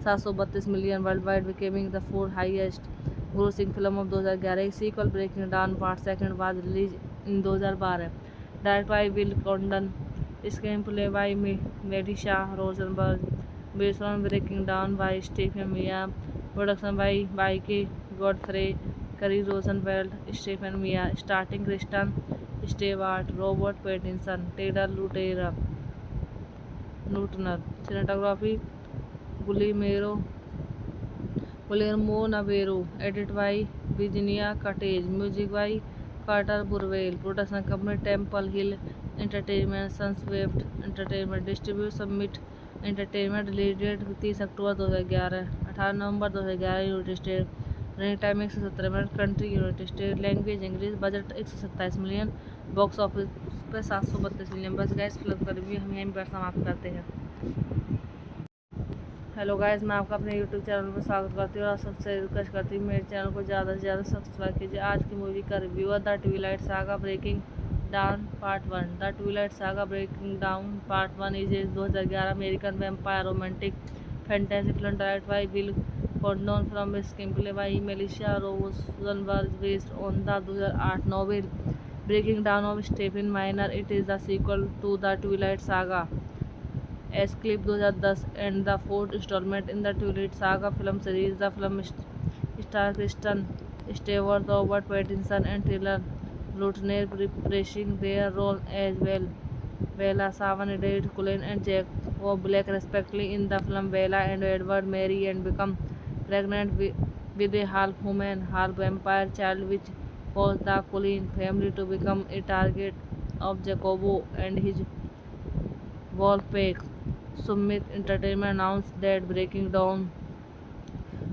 732 million worldwide, becoming the fourth highest grossing film of 2011. Sequel Breaking Dawn Part 2 was released in 2012. Directed by Will Condon, screenplay by Melissa Rosenberg, based on Breaking Dawn by Stephen Meyer, production by Mike Godfrey, Kerry Rosenfeld, Stephen Meyer, starring Kristen Stewart, Robert Pattinson, Taylor Lautner. Cinematography Guillermo Navarro, edited by Virginia Cottage, music by Carter Burwell, production company Temple Hill Entertainment, Sunswift Entertainment, distribute Summit Entertainment, release date 30 October 2011, 18 November 2011 United State, running time 117 minute, country United State, language English, budget 127 million, box office पे 732 million. बस gas film का review हम यहीं पर समाप्त करते हैं। Hello guys, मैं आपका अपने यूट्यूब चैनल पर स्वागत करती हूँ और सबसे रिक्वेस्ट करती हूँ मेरे चैनल को ज़्यादा से ज़्यादा सब्सक्राइब कीजिए। आज की मूवी का रिव्यू है the Twilight Saga Breaking down part 1। The Twilight Saga Breaking down part 1 is a 2011 American vampire romantic fantasy film directed by will Condon from screenplay by Melissa Rosenberg based on the 2008 novel Breaking down of Stephen minor. It is the sequel to the Twilight Saga एस्केप 2010 and the fourth installment in the Twilight Saga film series. The film star Kristen Stewart, Robert Pattinson and Taylor Lautner reprising their role as Bella Swan, Edith Cullen and Jacob Black respectively in the film. Bella and Edward marry and become pregnant with a half-human, half-vampire child, which causes the Cullen family to become a target of Jacobo and his wolf pack. Summit Entertainment announced that Breaking Dawn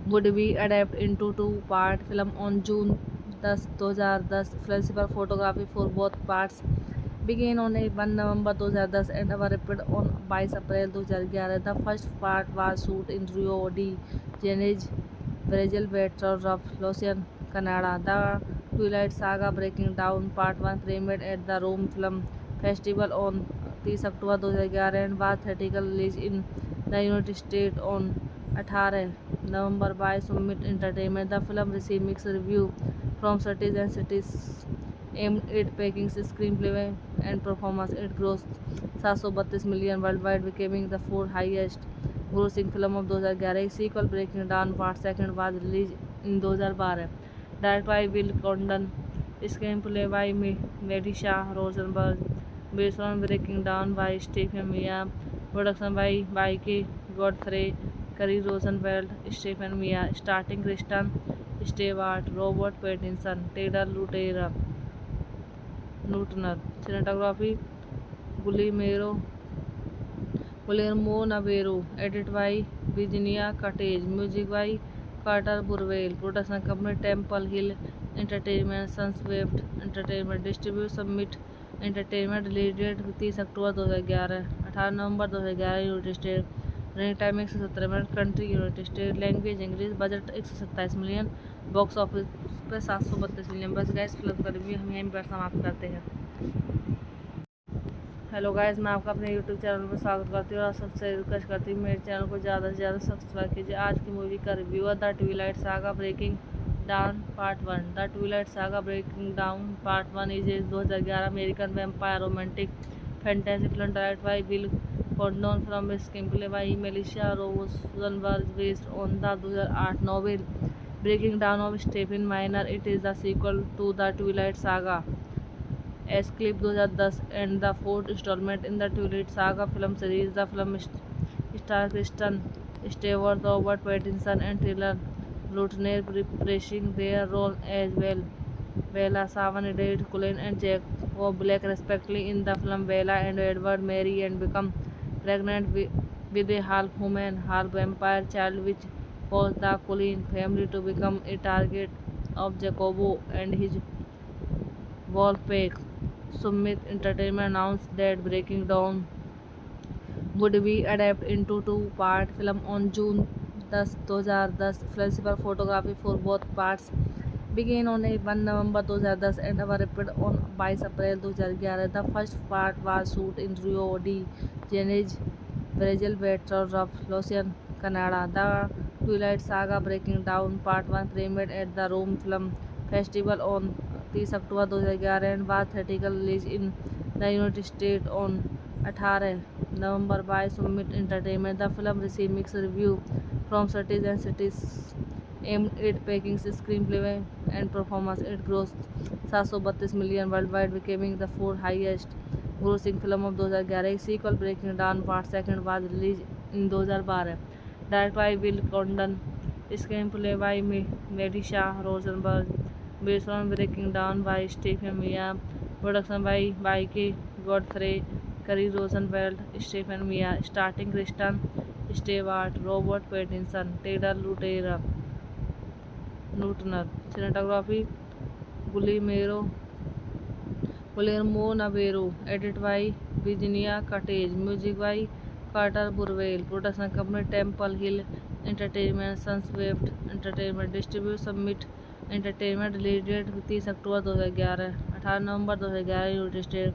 would be adapted into two-part film on June 10, 2010. Principal photography for both parts began on 1 November 2010 and were repeated on 22 April 2011. The first part was shot in Rio de Janeiro, Brazil, Beatriz of Lausanne, Canada. The Twilight Saga Breaking Dawn Part 1 premiered at the Rome Film Festival on 30 October 2011 and was theatrically released in the United States on 18 November by Summit Entertainment. The film received mixed reviews from critics and critics aimed at praising screenplay and performance. It grossed $732 million worldwide, becoming the fourth highest grossing film of 2011. Sequel Breaking Dawn Part 2 was released in 2012. Directed by Will Condon, screenplay by Melissa Rosenberg, based on Breaking Dawn by Stephen Meyer, production by Mike Godfrey, Kerry Rosenfeld, Stephen Meyer, starring Kristen Stewart, Robert Pattinson, Taylor Lautner. Cinematography Guillermo Navarro, edited by Virginia Cottage, music by Carter Burwell, production company Temple Hill Entertainment, Sunswift Entertainment, distribute Summit Entertainment, release date 30 October 2011, 18 November 2011 United State, running time 117 minute, country United State, language English, budget 127 million, box office पे 732 million. बस gas film का review हम यहीं पर समाप्त करते हैं. Hello guys, मैं आपका अपने यूट्यूब चैनल पर स्वागत करती हूँ और सबसे रिक्वेस्ट करती हूँ मेरे चैनल को ज़्यादा से ज़्यादा सब्सक्राइब कीजिए. आज की मूवी का रिव्यू है the Twilight Saga Breaking down part 1. The Twilight Saga Breaking down part 1 is a 2011 American vampire romantic fantasy film directed by will Condon from screenplay by Melissa Rosenberg, based on the 2008 novel Breaking down of Stephen minor. It is the sequel to the Twilight Saga एस्केप 2010 and the fourth installment in the Twilight Saga film series. The film stars Kristen Stewart, Robert Pattinson and Taylor Lautner reprising their role as Bella Swan, Edith Cullen and Jacob Black respectively in the film. Bella and Edward marry and become pregnant with a half-human, half-vampire child, which causes the Cullen family to become a target of Jacobo and his wolf pack. Summit Entertainment announced that Breaking Dawn would be adapted into two-part film on June 10, 2010. Principal photography for both parts began on 1 November 2010 and were repeated on 22 April 2011. The first part was shot in Rio de Janeiro, Brazil, Beatriz of Lausanne, Canada. The Twilight Saga Breaking Dawn Part 1 premiered at the Rome Film Festival on 30 October 2011 and was theatrically released in the United States on 18 November by Summit Entertainment. The film received mixed reviews from critics and critics aimed at praising screenplay and performance. It grossed $732 million worldwide, becoming the fourth highest grossing film of 2011. Sequel Breaking Dawn Part 2 was released in 2012. Directed by Will Condon, screenplay by Melissa Rosenberg, based on Breaking Dawn by Stephen Meyer, production by Mike Godfrey, Kerry Rosenfeld, Stephen Meyer, starring Kristen Stewart, Robert Pattinson, Taylor Lautner. Cinematography Guillermo Navarro, edited by Virginia Cottage, music by Carter Burwell, production company Temple Hill Entertainment, Sunswift Entertainment, distribute Summit Entertainment, release date 30 October 2011, 18 November 2011 United State,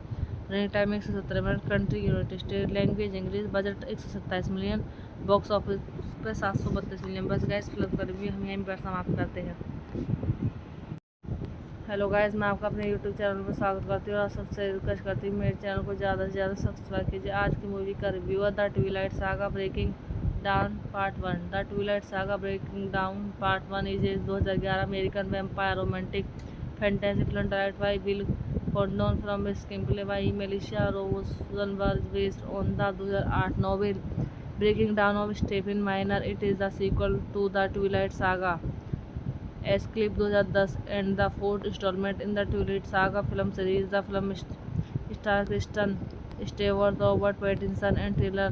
running time 117 minute, country United State, language English, budget 127 million, box office पे 732 million. बस gas film का review हम यहीं पर समाप्त करते हैं. Hello guys, मैं आपका अपने यूट्यूब चैनल पर स्वागत करती हूँ और सबसे रिक्वेस्ट करती हूँ मेरे चैनल को ज़्यादा से ज़्यादा सब्सक्राइब कीजिए। आज की मूवी का रिव्यू है the Twilight Saga Breaking down part 1। The Twilight Saga Breaking down part 1 is a 2011 American vampire romantic fantasy film directed by will Condon from screenplay by Melissa Rosenberg based on the 2008 novel Breaking down of Stephen minor. It is the sequel to the Twilight Saga Escape 2010 and the fourth installment in the Twilight Saga film series. The film stars Kristen Stewart, Robert Pattinson, and Taylor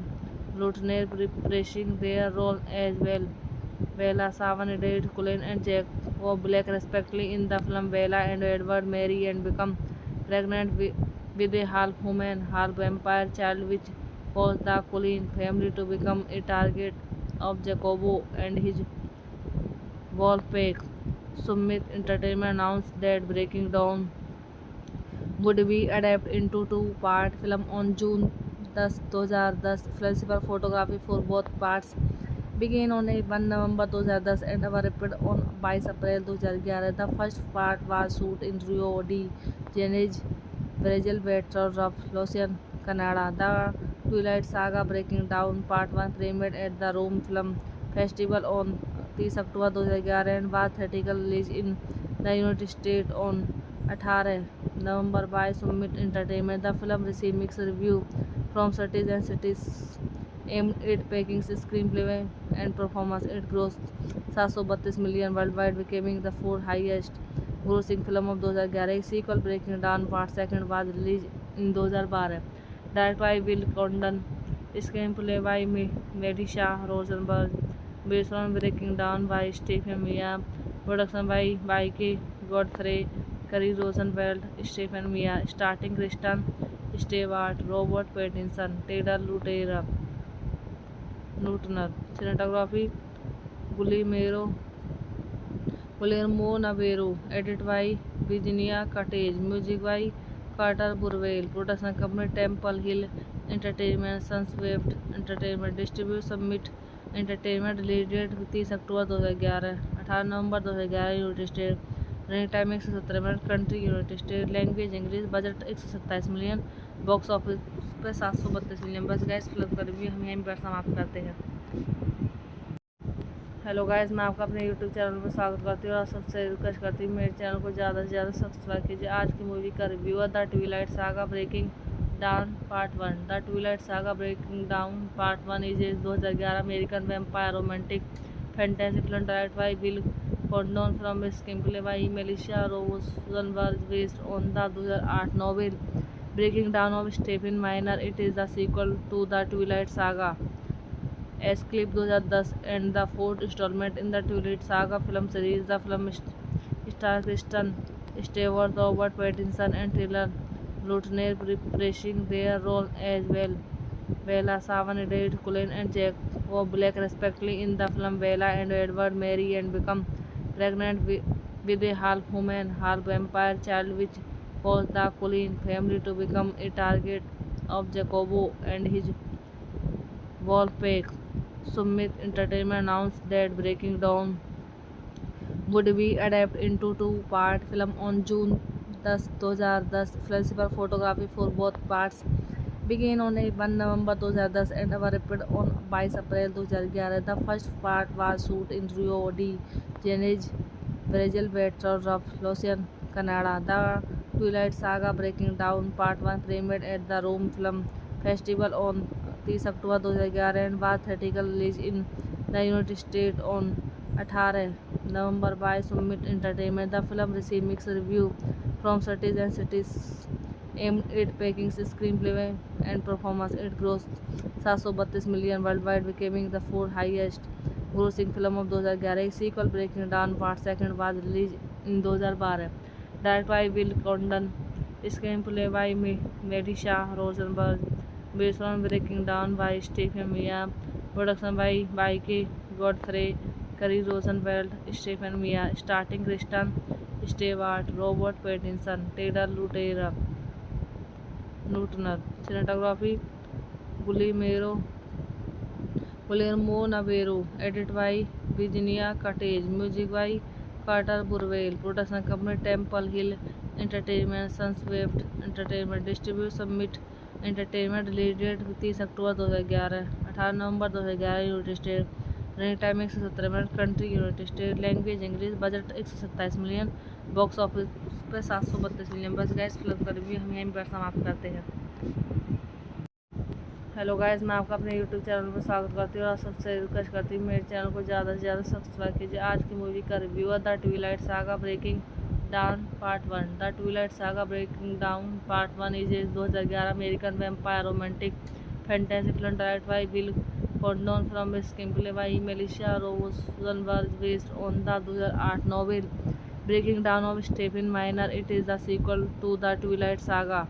Lautner reprising their role as Bella Swan, Edward Cullen, and Jacob Black respectively. In the film, Bella and Edward marry and become pregnant with a half-human, half-vampire child, which causes the Cullen family to become a target of Jacobo and his Wolfpack. Summit Entertainment announced that Breaking Dawn would be adapted into two-part film on June 10, 2010. Principal photography for both parts began on 1 November 2010 and were repeated on 22 April 2011. The first part was shot in Rio de Janeiro, Brazil, Beatriz of Lausanne, Canada. The Twilight Saga Breaking Dawn Part 1 premiered at the Rome Film Festival on 30 October 2011 and was theatrically released in the United States on 18 November by Summit Entertainment. The film received mixed reviews from critics and critics aimed at praising screenplay and performance. It grossed $732 million worldwide, becoming the fourth highest grossing film of 2011. Sequel Breaking Dawn Part 2 was released in 2012. Directed by Will Condon, screenplay by Melissa Rosenberg, based on Breaking Dawn by Stephen Meyer, production by Mike Godfrey, Kerry Rosenfeld, Stephen Meyer, starring Kristen Stewart, Robert Pattinson, Taylor Lautner, cinematography Guillermo Navarro, edited by Virginia Cottage, music by Carter Burwell, production company Temple Hill Entertainment, Sunswift Entertainment, distribute Summit Entertainment, release date 30 October 2011, 18 November 2011 United State, running time 117 minute, country United State, language English, budget 127 million, box office पे 732 million. बस gas film का review हम यहीं पर समाप्त करते हैं। Hello guys, मैं आपका अपने यूट्यूब चैनल पर स्वागत करती हूँ और सबसे रिक्वेस्ट करती हूँ मेरे चैनल को ज़्यादा से ज़्यादा सब्सक्राइब कीजिए। आज की मूवी का रिव्यू है the Twilight Saga Breaking down part 1। The Twilight Saga Breaking down part 1 is a 2011 American vampire romantic fantasy film directed by will Condon from screenplay by Melissa Rosenberg based on the 2008 novel Breaking down of Stephen minor. It is the sequel to the Twilight Saga Escape 2010 and the fourth installment in the Twilight Saga film series. The film stars Kristen Stewart, Robert Pattinson, and Taylor Lautner reprising their role as Bella Swan, Edward Cullen, and Jacob Black respectively. In the film, Bella and Edward marry and become pregnant with a half-human, half-vampire child, which causes the Cullen family to become a target of Jacobo and his Wolfpack. Summit Entertainment announced that Breaking Dawn would be adapted into two-part film on June 10, 2010. Principal photography for both parts began on 1 November 2010 and were repeated on 22 April 2011. The first part was shot in Rio de Janeiro, Brazil, Beatriz of Lausanne, Canada. The Twilight Saga Breaking Dawn Part 1 premiered at the Rome Film Festival on 30 October 2011 and was theatrically released in the United States on 18 November by Summit Entertainment. The film received mixed reviews from critics and critics aimed at praising screenplay and performance. It grossed $732 million worldwide, becoming the fourth highest grossing film of 2011. Sequel Breaking Dawn Part 2 was released in 2012. Directed by Will Condon, screenplay by Melissa Rosenberg, based on Breaking Dawn by Stephen Meyer, production by Mike Godfrey, Kerry Rosenfeld, Stephen Meyer, starring Kristen Stewart, Robert Pattinson, Taylor Lautner, cinematography Guillermo Navarro, edited by Virginia Cottage, music by Carter Burwell, production company Temple Hill Entertainment, Sunswift Entertainment Distribute, Summit Entertainment, release date 30 October 2011, 18 November 2011, United State, running time 117 minute, country United State, language English, budget 127 million, box office पे 732 million. बस gas film का review हम यहीं पर समाप्त करते हैं। Hello guys, मैं आपका अपने यूट्यूब चैनल पर स्वागत करती हूँ और सबसे रिक्वेस्ट करती हूँ मेरे चैनल को ज़्यादा से ज़्यादा सब्सक्राइब कीजिए। आज की मूवी का रिव्यू है the Twilight Saga Breaking down part 1। The Twilight Saga Breaking down part 1 is a 2011 American vampire romantic fantasy film directed by will Condon from screenplay by Melissa Rosenberg based on the 2008 novel Breaking down of Stephen minor. It is the sequel to the Twilight Saga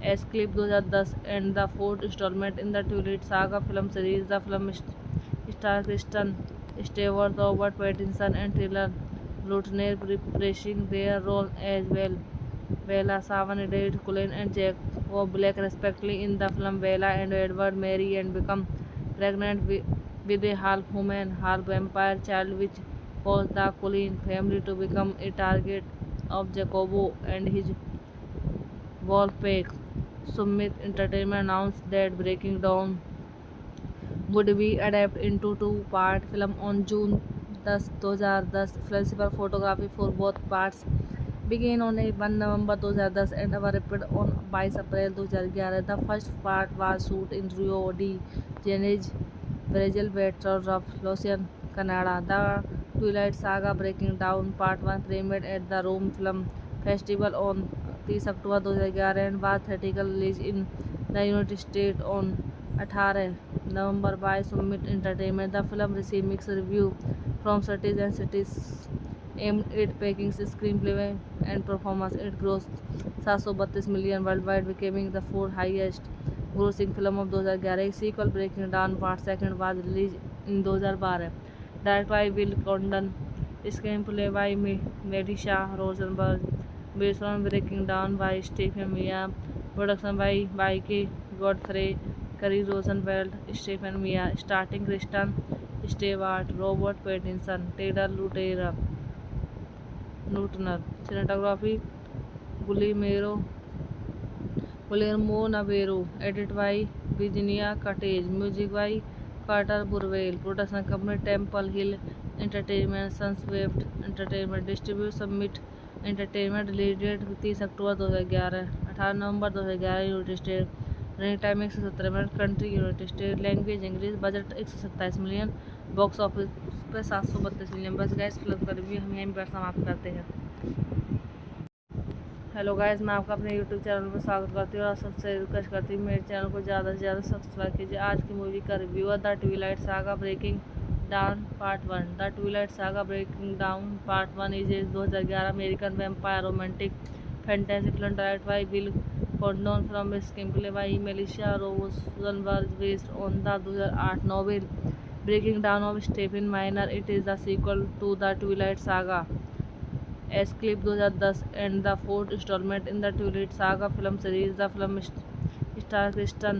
Escape 2010 and the fourth installment in the Twilight Saga film series. The film stars Kristen Stewart, Robert Pattinson, and Taylor Lautner reprising their role as Bella Swan, Edward Cullen, and Jacob Black respectively. In the film, Bella and Edward marry and become pregnant with a half-human, half-vampire child, which causes the Cullen family to become a target of Jacobo and his wolfpack. Summit Entertainment announced that Breaking Dawn would be adapted into two-part film on June 10, 2010. Principal photography for both parts began on 1 November 2010 and were repeated on 22 April 2011. The first part was shot in Rio de Janeiro, Brazil, Baton Rouge, Canada. The Twilight Saga Breaking Dawn Part 1 premiered at the Rome Film Festival on 30 October 2011 and was theatrically released in the United States on 18 November by Summit Entertainment. The film received mixed reviews from critics and critics aimed at praising screenplay and performance. It grossed 732 million worldwide, becoming the fourth highest grossing film of 2011. A sequel, Breaking Dawn Part 2, was released in 2012. Directed by Will Condon, screenplay by Melissa Rosenberg, based on Breaking Dawn by Stephen Meyer, production by Mike Godfrey, Kerry Rosenfeld, Stephen Meyer, starring Kristen Stewart, Robert Pattinson, Taylor Lautner, cinematography Guillermo Navarro, edited by Virginia Cottage, music by Carter Burwell, production company Temple Hill Entertainment, Sunswift Entertainment Distribute, Summit Entertainment, release date 30 October 2011, 18 November 2011, United State, running time 117 minute, country United State, language English, budget 127 million, box office पे 732 million. बस gas film का review हम यहीं पर समाप्त करते हैं। Hello guys, मैं आपका अपने यूट्यूब चैनल पर स्वागत करती हूँ और सबसे रिक्वेस्ट करती हूँ मेरे चैनल को ज़्यादा से ज़्यादा सब्सक्राइब कीजिए। आज की मूवी का रिव्यू है the Twilight Saga Breaking down part 1। The Twilight Saga Breaking down part 1 is a 2011 American vampire romantic fantasy film directed by will Condon from screenplay by Melissa Rosenberg based on the 2008 novel Breaking down of Stephen minor. It is the sequel to the Twilight Saga Escape 2010 and the fourth installment in the Twilight Saga film series. The film stars Kristen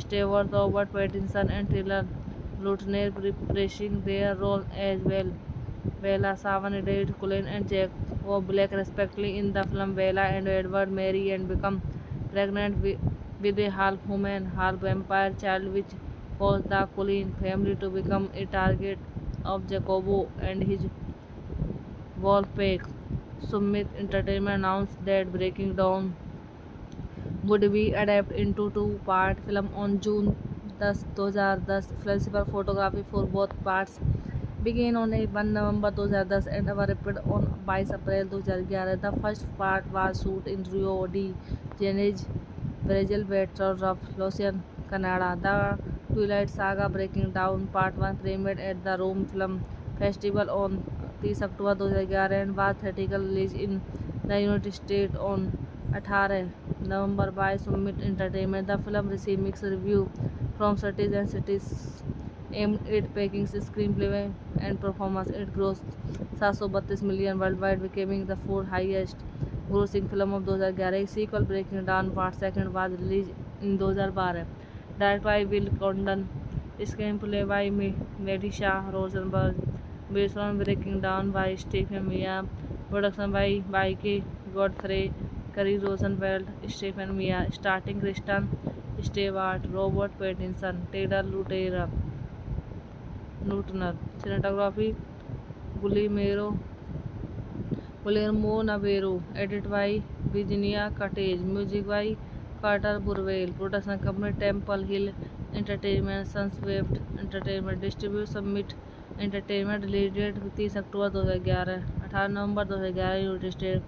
Stewart, Robert Pattinson, and Taylor Lautner reprising their role as Bella Swan, Edward Cullen, and Jacob Black respectively. In the film, Bella and Edward marry and become pregnant with a half-human, half-vampire child, which causes the Cullen family to become a target of Jacobo and his wolfpack. Summit Entertainment announced that Breaking Dawn would be adapted into two-part film on June 10, 2010. Principal photography for both parts began on 1 November 2010 and were repeated on 22 April 2011. The first part was shot in Rio de Janeiro, Brazil, Baton Rouge, Canada. The Twilight Saga Breaking Dawn Part 1 premiered at the Rome Film Festival on 30 October 2011 and was theatrically released in the United States on 18 November by Summit Entertainment. The film received mixed reviews from critics and critics aimed at praising screenplay and performance. It grossed 732 million worldwide, becoming the fourth highest grossing film of 2011. A sequel, Breaking Dawn Part 2, was released in 2012. Directed by Will Condon, screenplay by Melissa Rosenberg, based on Breaking Down by Stephen Mia, production by Mikey Godfrey, Kerry Rosenfeld, Stephen Mia, starting Kristen Stewart, Robert Pattinson, Taylor Lautner, cinematography Guillermo Navarro, edited by Virginia Cottage, music by Carter Burwell, production company Temple Hill Entertainment, Sunswift Entertainment, distribute Summit Entertainment, release date 30 October 2011, 18 November 2011 United State,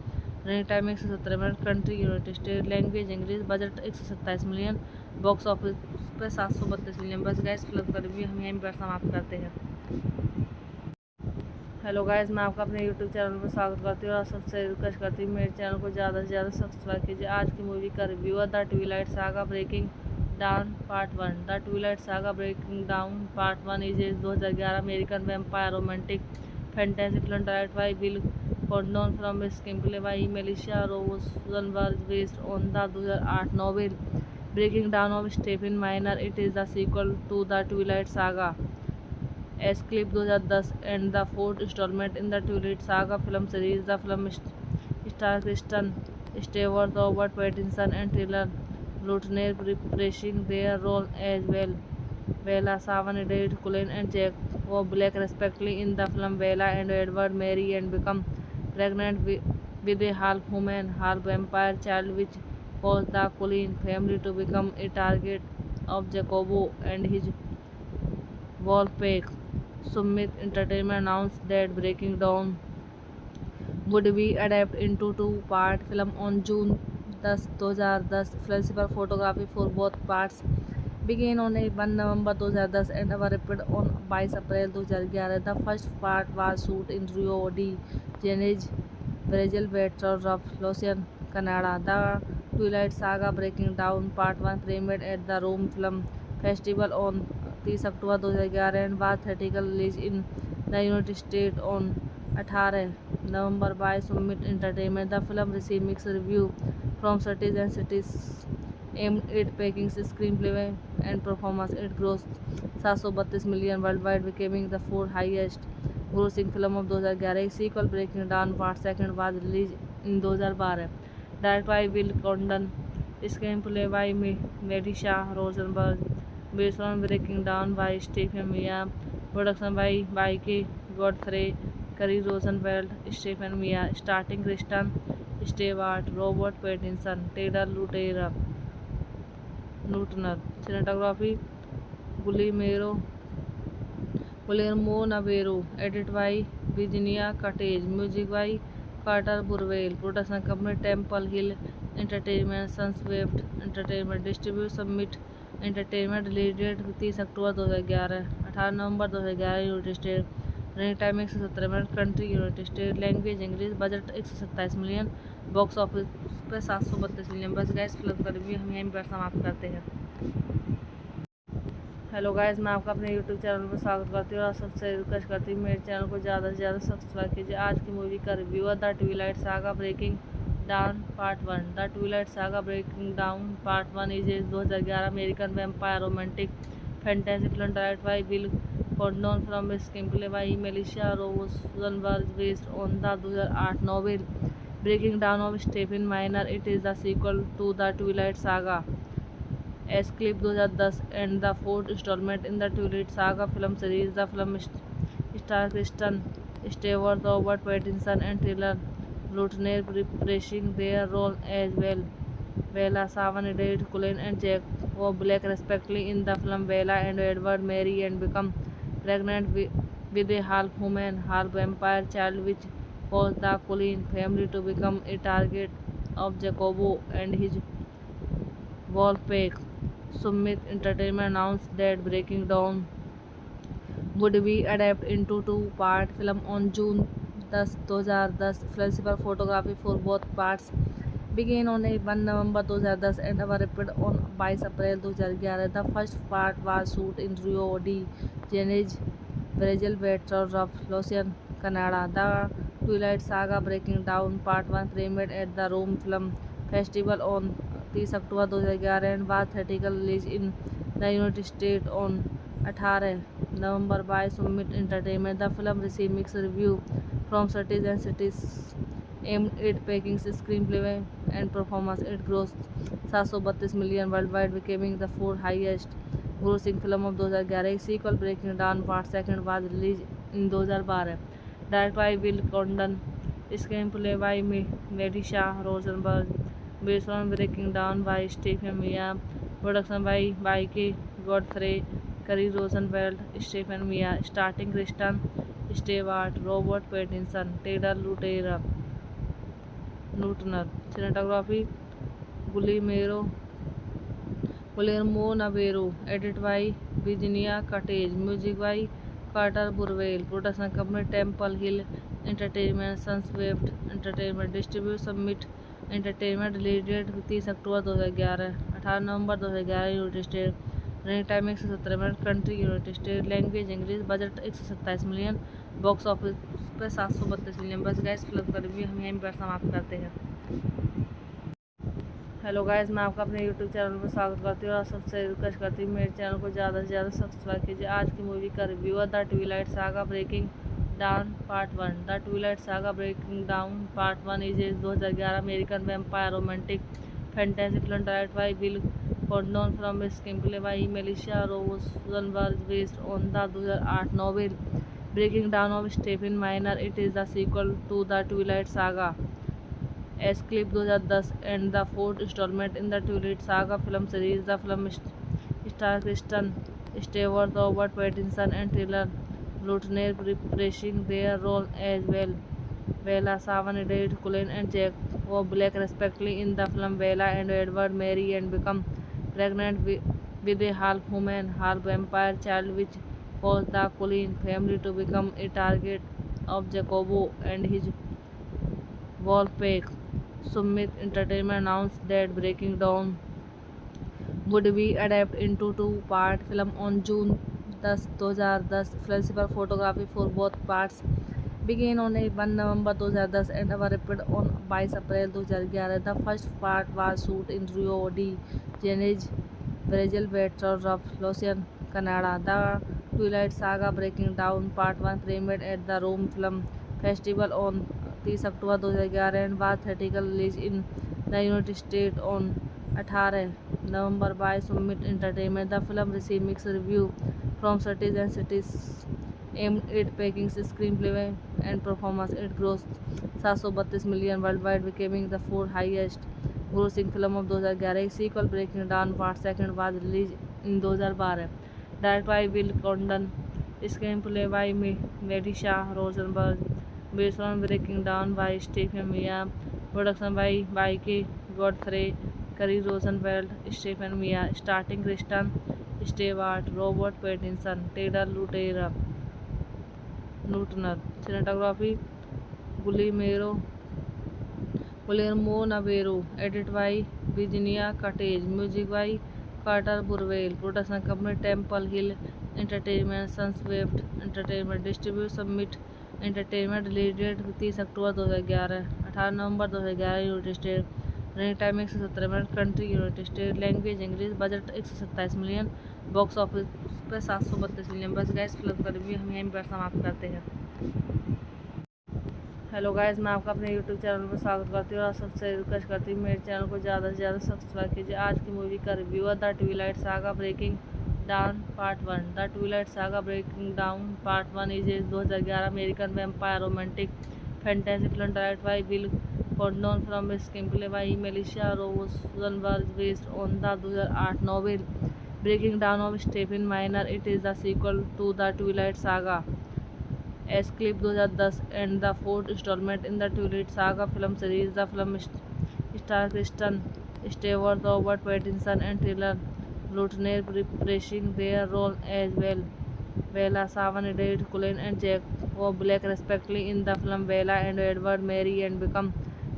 running time 117 minute, country United State, language English, budget 127 million, box office पे 732 million. बस gas film का review हम यहीं पर समाप्त करते हैं। Hello guys, मैं आपका अपने यूट्यूब चैनल पर स्वागत करती हूँ और सबसे रिक्वेस्ट करती हूँ मेरे चैनल को ज़्यादा से ज़्यादा सब्सक्राइब कीजिए। आज की मूवी का रिव्यू है the Twilight Saga Breaking down part 1। The Twilight Saga Breaking down part 1 is a 2011 American vampire romantic fantasy film directed by will Condon from screenplay by Melissa Rosenberg based on the 2008 novel Breaking down of Stephen minor. It is the sequel to the Twilight Saga Escape 2010 and the fourth installment in the Twilight Saga film series. The film stars Kristen Stewart, Robert Pattinson, and Taylor Lautner reprising their role as Bella Swan, Edward Cullen, and Jack Black respectively. In the film, Bella and Edward marry and become pregnant with a half-human, half-vampire child, which causes the Cullen family to become a target of Jacobo and his wolfpack. Summit Entertainment announced that Breaking Dawn would be adapted into two-part film on June 10, 2010. Principal photography for both parts began on 1 November 2010 and were repeated on 22 April 2011. The first part was shot in Rio de Janeiro, Brazil, Vancouver, Lausanne, Canada. The Twilight Saga Breaking Dawn Part 1 premiered at the Rome Film Festival on 30 October 2011 and was theatrically released in the United States on 18 November by Summit Entertainment. The film received mixed reviews from critics aimed at praising screenplay and performance. It grossed 732 million worldwide, becoming the fourth highest grossing film of 2011. A sequel, Breaking Dawn Part 2, was released in 2012. Directed by Will Condon, screenplay by Melissa Rosenberg, based on Breaking Dawn by Stephen Mia, production by Mikey Godfrey, Kerry Rosenfeld, Stephen Mia, starring Kristen Stewart, Robert Pattinson, Taylor Lautner, cinematography Guillermo Navarro, edited by Virginia Cottage, music by Carter Burwell, production company Temple Hill Entertainment, Sunswift Entertainment, distribute Summit Entertainment, release date 30 October 2011, 18 November 2011 United State, running time 117 minute, country United State, language English, budget 127 million, box office पे 732 million. बस gas film का review हम यहीं पर समाप्त करते हैं। Hello guys, मैं आपका अपने यूट्यूब चैनल पर स्वागत करती हूँ और सबसे रिक्वेस्ट करती हूँ मेरे चैनल को ज़्यादा से ज़्यादा सब्सक्राइब कीजिए। आज की मूवी का रिव्यू है the Twilight Saga Breaking down part 1। The Twilight Saga Breaking down part 1 is a 2011 American vampire romantic fantasy film directed by will Condon from screenplay by Melissa Rosenberg based on the 2008 novel Breaking down of Stephen minor. It is the sequel to the Twilight Saga Escape 2010 and the fourth installment in the Twilight Saga film series. The film stars Kristen Stewart, Robert Pattinson, and Taylor Lautner reprising their role as Bella Swan, Edward Cullen, and Jack Black respectively. In the film, Bella and Edward marry and become pregnant with a half-human, half-vampire child, which causes the Cullen family to become a target of Jacobo and his wolfpack. Summit Entertainment announced that Breaking Dawn would be adapted into two-part film on June 10, 2010. Principal photography for both parts began on 1 November 2010 and were repeated on 22 April 2011. The first part was shot in Rio de Janeiro, Brazil, Vancouver, Lausanne, Canada. The Twilight Saga Breaking Dawn Part 1 premiered at the Rome Film Festival on 30 October 2011 and was theatrically released in the United States on 18 November by Summit Entertainment. The film received mixed review from critics and critics aimed at packing screenplay and performance. It grossed 732 million worldwide, becoming the fourth highest grossing film of 2011. Sequel Breaking Dawn Part Second was released in 2012. Directed by Will Condon, screenplay by Melissa Rosenberg, based on Breaking Dawn by Stephen Meyer, production by Mike Godfrey, Kerry Rosenfeld, Stephen Meyer, starring Kristen Stewart, Robert Pattinson, Taylor Lautner, cinematography Guillermo Navarro, edited by Virginia Cottage, music by Carter Burwell, production company Temple Hill Entertainment, Sunswift Entertainment, distribute Summit Entertainment, release date 30 October 2011, 18 November 2011 United State, running time 117 minute, country United State, language English, budget 127 million, box office पे 732 million. बस gas film का review हम यहीं पर समाप्त करते हैं। Hello guys, मैं आपका अपने यूट्यूब चैनल पर स्वागत करती हूँ और सबसे रिक्वेस्ट करती हूँ मेरे चैनल को ज़्यादा से ज़्यादा सब्सक्राइब कीजिए। आज की मूवी का रिव्यू है the Twilight Saga Breaking down part 1। The Twilight Saga Breaking down part 1 is a 2011 American vampire romantic fantasy film directed by will Condon from screenplay by Melissa Rosenberg based on the 2008 novel Breaking down of Stephen minor. It is the sequel to the Twilight Saga Escape 2010 and the fourth installment in the Twilight Saga film series. The film stars Kristen Stewart, Robert Pattinson, and Taylor Lautner reprising their role as Bella Swan, Edith Cullen, and Jack Black respectively. In the film, Bella and Edward marry and become pregnant with a half-human, half-vampire child, which causes the Cullen family to become a target of Jacobo and his wolf pack. Summit Entertainment announced that Breaking Dawn would be adapted into two-part film on June 10, 2010. Principal photography for both parts began on 1 November 2010 and were repeated on 22 April 2011. The first part was shot in Rio de Janeiro, Brazil, Baton Rouge, Canada. The Twilight Saga Breaking Dawn Part 1 premiered at the Rome Film Festival on 30 October 2011 and was theatrically released in the United States on 18 November by Summit Entertainment. The film received mixed reviews from critics and critics aimed at packing screenplay and performance. It grossed 732 million worldwide, becoming the fourth highest grossing film of 2011. Sequel Breaking Dawn Part Second was released in 2012. Directed by Will Condon, screenplay by Melissa Rosenberg, based on Breaking Dawn by Stephen Meyer, production by Mike Godfrey, Kerry Rosenfeld, Stephen Meyer, starring Kristen Stewart, Robert Pattinson, Taylor Lautner, cinematography Guillermo Navarro, edited by Virginia Cottage, music by Carter Burwell, production company Temple Hill Entertainment, Sunswift Entertainment, distribute Summit Entertainment, release date 30 October 2011, 18 November 2011 United State, running time 117 minute, country United State, language English, budget 127 million, box office पे 732 million. बस gas film का review हम यहीं पर समाप्त करते हैं। Hello guys, मैं आपका अपने यूट्यूब चैनल पर स्वागत करती हूँ और सबसे रिक्वेस्ट करती हूँ मेरे चैनल को ज़्यादा से ज़्यादा सब्सक्राइब कीजिए। आज की मूवी का रिव्यू है the Twilight Saga Breaking down part 1। The Twilight Saga Breaking down part 1 is a 2011 American vampire romantic fantasy film directed by will Condon from screenplay by Melissa Rosenberg based on the 2008 novel Breaking down of Stephen minor. It is the sequel to the Twilight Saga Escape 2010 and the fourth installment in the Twilight Saga film series. The film stars Kristen Stewart, Robert Pattinson, and Taylor Lautner reprising their role as Bella Swan, Edith Cullen, and Jack Black respectively. In the film, Bella and Edward marry and become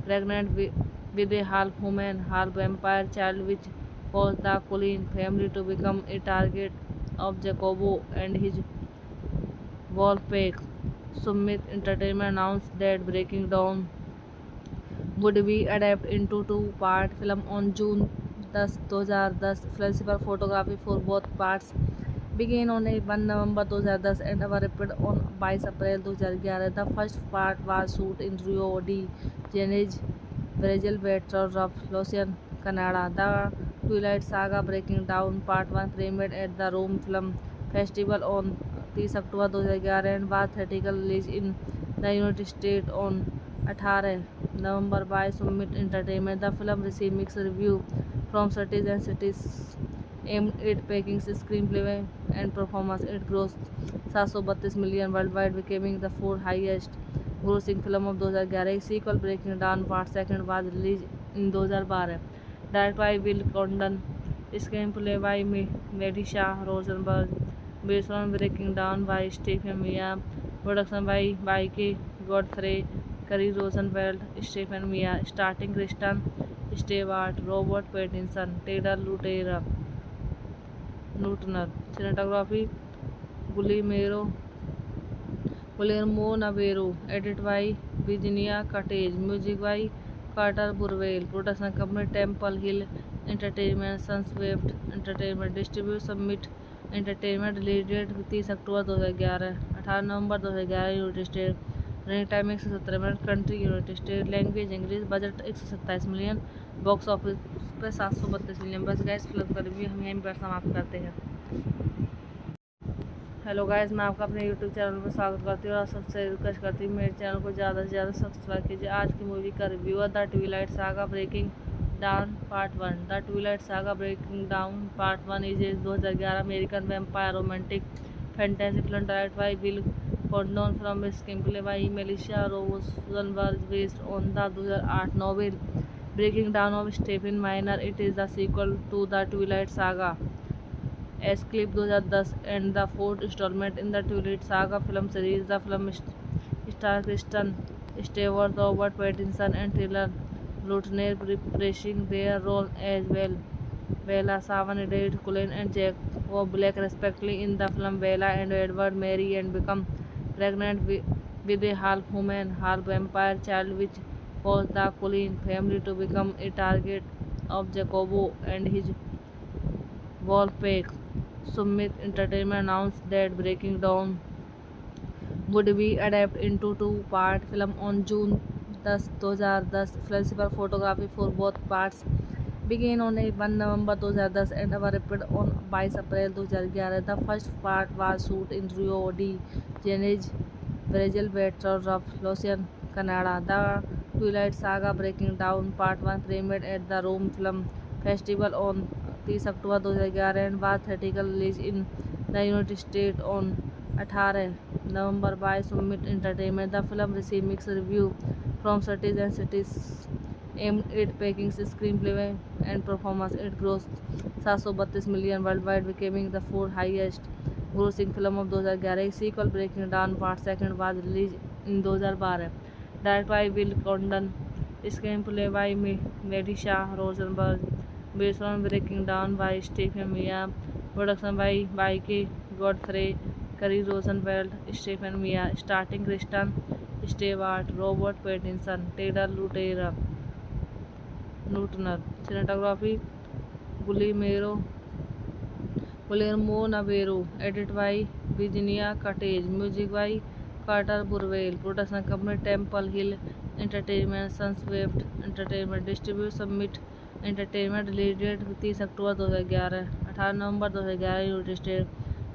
pregnant with a half-human, half-vampire child, which causes the Cullen family to become a target of Jacobo and his wolf pack. Summit Entertainment announced that Breaking Dawn would be adapted into two-part film on June 10, 2010. Principal photography for both parts began on 1 November 2010 and were repeated on 22 April 2011. The first part was shot in Rio de Janeiro, Brazil, Baton Rouge, Canada. The Twilight Saga Breaking Down Part 1 premiered at the Rome Film Festival on 30 October 2011 and was theatrically released in the United States on 18 November by Summit Entertainment. The film received mixed reviews from critics and critics aimed at praising screenplay and performance. It grossed 732 million worldwide, becoming the fourth highest grossing film of 2011. Sequel Breaking Down Part 2 was released in 2012. Directed by Will Condon, screenplay by Melissa Rosenberg, based on Breaking Down by Stephen Meyer, production by Mike Godfrey, Kerry Rosenfeld, Stephen Meyer, starring Kristen Stewart, Robert Pattinson, Taylor Lautner, cinematography Guillermo Navarro, edited by Virginia Cottage, music by Carter Burwell, production company Temple Hill Entertainment, Sunswift Entertainment, distribute Summit Entertainment, release date 30 October 2011, 18 November 2011 United State, running time 117 minute, country United State, language English, budget 127 million, box office पे 732 million. बस gas film का review हम यहीं पर समाप्त करते हैं। Hello guys, मैं आपका अपने यूट्यूब चैनल पर स्वागत करती हूँ और सबसे रिक्वेस्ट करती हूँ मेरे चैनल को ज़्यादा से ज़्यादा सब्सक्राइब कीजिए। आज की मूवी का रिव्यू है the Twilight Saga Breaking down part 1। The Twilight Saga Breaking down part 1 is a 2011 American vampire romantic fantasy film directed by will Condon from screenplay by Melissa Rosenberg based on the 2008 novel Breaking down of Stephen minor. It is the sequel to the Twilight Saga Escape 2010 and the fourth installment in the Twilight Saga film series. The film stars Kristen Stewart, Robert Pattinson, and Taylor Lautner reprising their role as Bella Swan, Edith Cullen, and Jacob Black respectively. In the film, Bella and Edward marry and become pregnant with a half-human, half-vampire child, which causes the Cullen family to become a target of Jacobo and his Wolfpack. Summit Entertainment announced that Breaking Dawn would be adapted into two-part film on June 10, 2010. Principal photography for both parts began on 1 November 2010 and were repeated on 22 April 2011. The first part was shot in Rio de Janeiro, Brazil, Baton Rouge, Canada. The Twilight Saga Breaking Down Part 1 premiered at the Rome Film Festival on 30 October 2011 and was theatrically released in the United States on 18 November by Summit Entertainment. The film received mixed reviews from critics and critics aimed at praising screenplay and performance. It grossed 732 million worldwide, becoming the fourth highest grossing film of 2011. Sequel Breaking Down Part 2 was released in 2012. Directed by Will Condon, screenplay by Melissa Rosenberg, based on Breaking Down by Stephen Meyer, production by Mike Godfrey, Kerry Rosenfeld, Stephen Meyer, starring Kristen Stewart, Robert Pattinson, Taylor Lautner, cinematography Guillermo Navarro, edited by Virginia Cottage, music by Carter Burwell, production company Temple Hill Entertainment, Sunswift Entertainment, distribute Summit Entertainment, release date 30 October 2011, 18 November 2011 United State,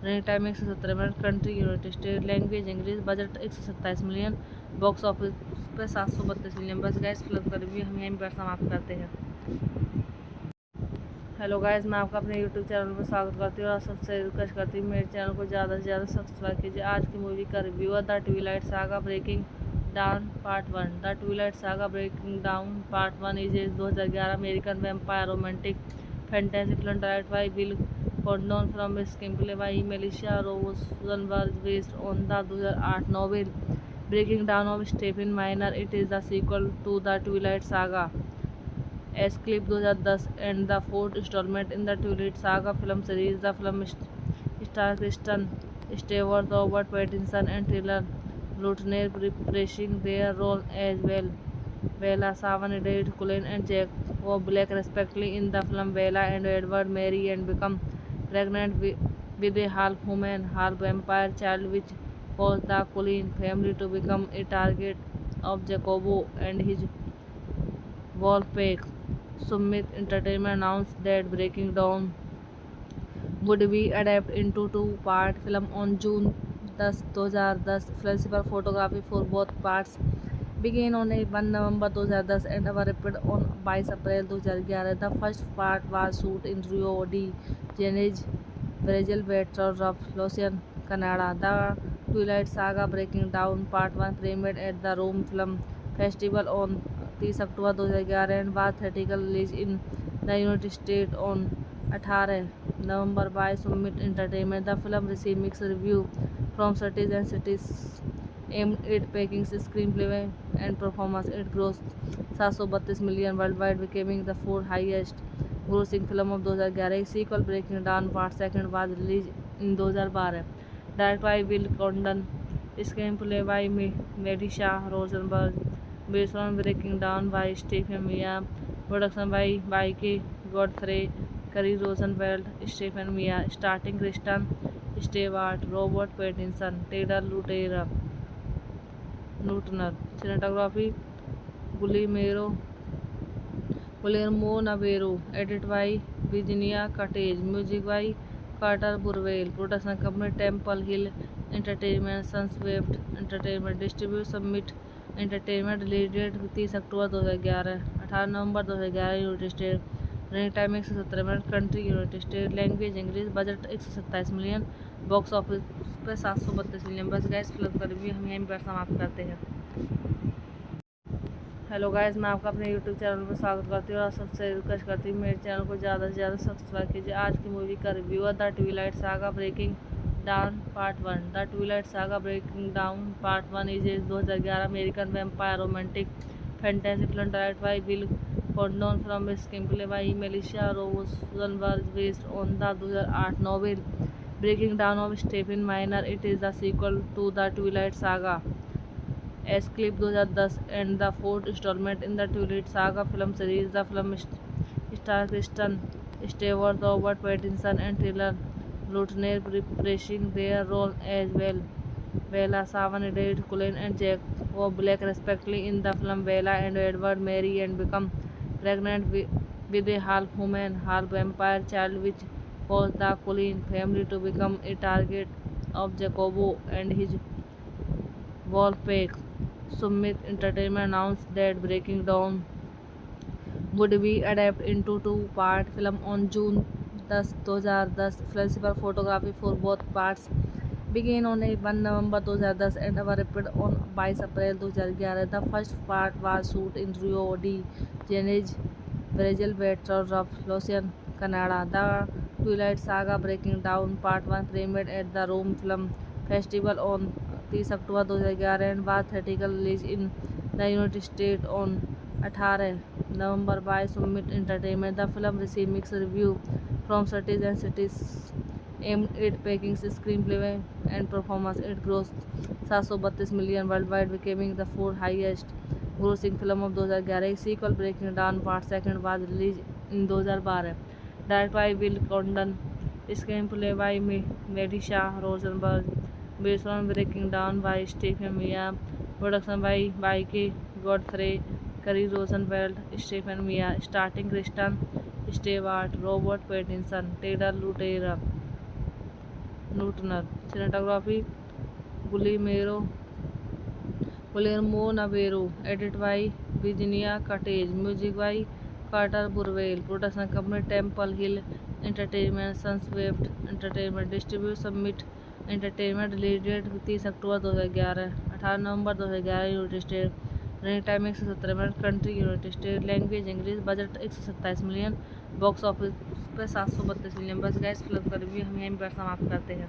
running time 117 minute, country United State, language English, budget 127 million, box office पे 732 million. बस gas film का review हम यहीं पर समाप्त करते हैं। Hello guys, मैं आपका अपने यूट्यूब चैनल पर स्वागत करती हूँ और सबसे रिक्वेस्ट करती हूँ मेरे चैनल को ज़्यादा से ज़्यादा सब्सक्राइब कीजिए। आज की मूवी का रिव्यू है the Twilight Saga Breaking down part 1। The Twilight Saga Breaking down part 1 is a 2011 American vampire romantic fantasy film directed by will Condon from screenplay by Melissa Rosenberg based on the 2008 novel Breaking down of Stephen minor. It is the sequel to the Twilight Saga Escape 2010 and the fourth installment in the Twilight Saga film series. The film stars Kristen Stewart, Robert Pattinson, and Taylor Lautner reprising their role as Bella Swan, Edith Cullen, and Jacob Black respectively. In the film, Bella and Edward marry and become pregnant with a half human, half vampire child, which caused the Cullen family to become a target of Jacobo and his wolfpack. Summit Entertainment announced that Breaking Dawn would be adapted into two-part film on June 10, 2010. Flexible photography for both parts began on 1 November 2010 and were wrapped on 22 April 2011. The first part was shot in Rio de Janeiro, Brazil, Baton Rouge, Canada. The Twilight Saga Breaking Dawn Part 1 premiered at the Rome Film Festival on 30 October 2011 and was theatrically released in the United States on 18 November by Summit Entertainment. The film received mixed reviews from critics aimed at packing screenplay and performance. It grossed 732 million worldwide, becoming the fourth highest grossing film of 2011. Sequel Breaking Dawn Part 2 was released in 2012. Directed by Will Condon, screenplay by Melissa Rosenberg, based on Breaking Dawn by Stephen Meyer, production by Mike Godfrey, Kerry Rosenfeld, Stephen Meyer, starring Kristen Stewart, Robert Pattinson, Taylor Lautner, cinematography Guillermo Navarro, edited by Virginia Cottage, music by Carter Burwell, production company Temple Hill Entertainment, Sunswift Entertainment, distribute Summit Entertainment, release date 30 October 2011, 18 November 2011 United State, running time 117 minute, country United State, language English, budget 127 million, box office पे 732 million. बस gas film का review हम यहीं पर समाप्त करते हैं। Hello guys, मैं आपका अपने यूट्यूब चैनल पर स्वागत करती हूँ और सबसे रिक्वेस्ट करती हूँ मेरे चैनल को ज़्यादा से ज़्यादा सब्सक्राइब कीजिए। आज की मूवी का रिव्यू है the Twilight Saga Breaking down part 1। The Twilight Saga Breaking down part 1 is a 2011 American vampire romantic fantasy film directed by will Condon from screenplay by Melissa Rosenberg based on the 2008 novel Breaking down of Stephen minor. It is the sequel to the Twilight Saga Escape 2010 and the fourth installment in the Twilight Saga film series. The film stars Kristen Stewart, Robert Pattinson, and Taylor Lautner reprising their role as Bella Swan, Edith Cullen, and Jacob Black respectively. In the film, Bella and Edward marry and become pregnant with a half-human, half-vampire child, which caused the Cullen family to become a target of Jacobo and his wolfpack. Summit Entertainment announced that Breaking Dawn would be adapted into two-part film on June 10, 2010. Flexible photography for both parts began on 1 November 2010 and were wrapped on 22 April 2011. The first part was shot in Rio de Janeiro, Brazil, Baton Rouge, Canada. The Twilight Saga Breaking Dawn Part 1 premiered at the Rome Film Festival on 30 October 2011 and was theatrically released in the United States on 18 November by Summit Entertainment. The film received mixed reviews from critics aimed at packing screenplay and performance. It grossed 732 million worldwide, becoming the fourth highest grossing film of 2011. Sequel Breaking Dawn Part 2 was released in 2012. Directed by Will Condon, screenplay by Melissa Rosenberg, based on Breaking Dawn by Stephen Meyer, production by Mike Godfrey, Kerry Rosenfeld, Stephen Meyer, starring Kristen Stewart, Robert Pattinson, Taylor Lautner, cinematography Guillermo Navarro, edited by Virginia Cottage, music by Carter Burwell, production company Temple Hill Entertainment, Sunswift Entertainment, distribute Summit Entertainment, release date 30 October 2011, 18 November 2011 United State, running time 117 minute, country United State, language English, budget 127 million, box office पे 732 million. बस gas film का review हम यहीं पर समाप्त करते हैं।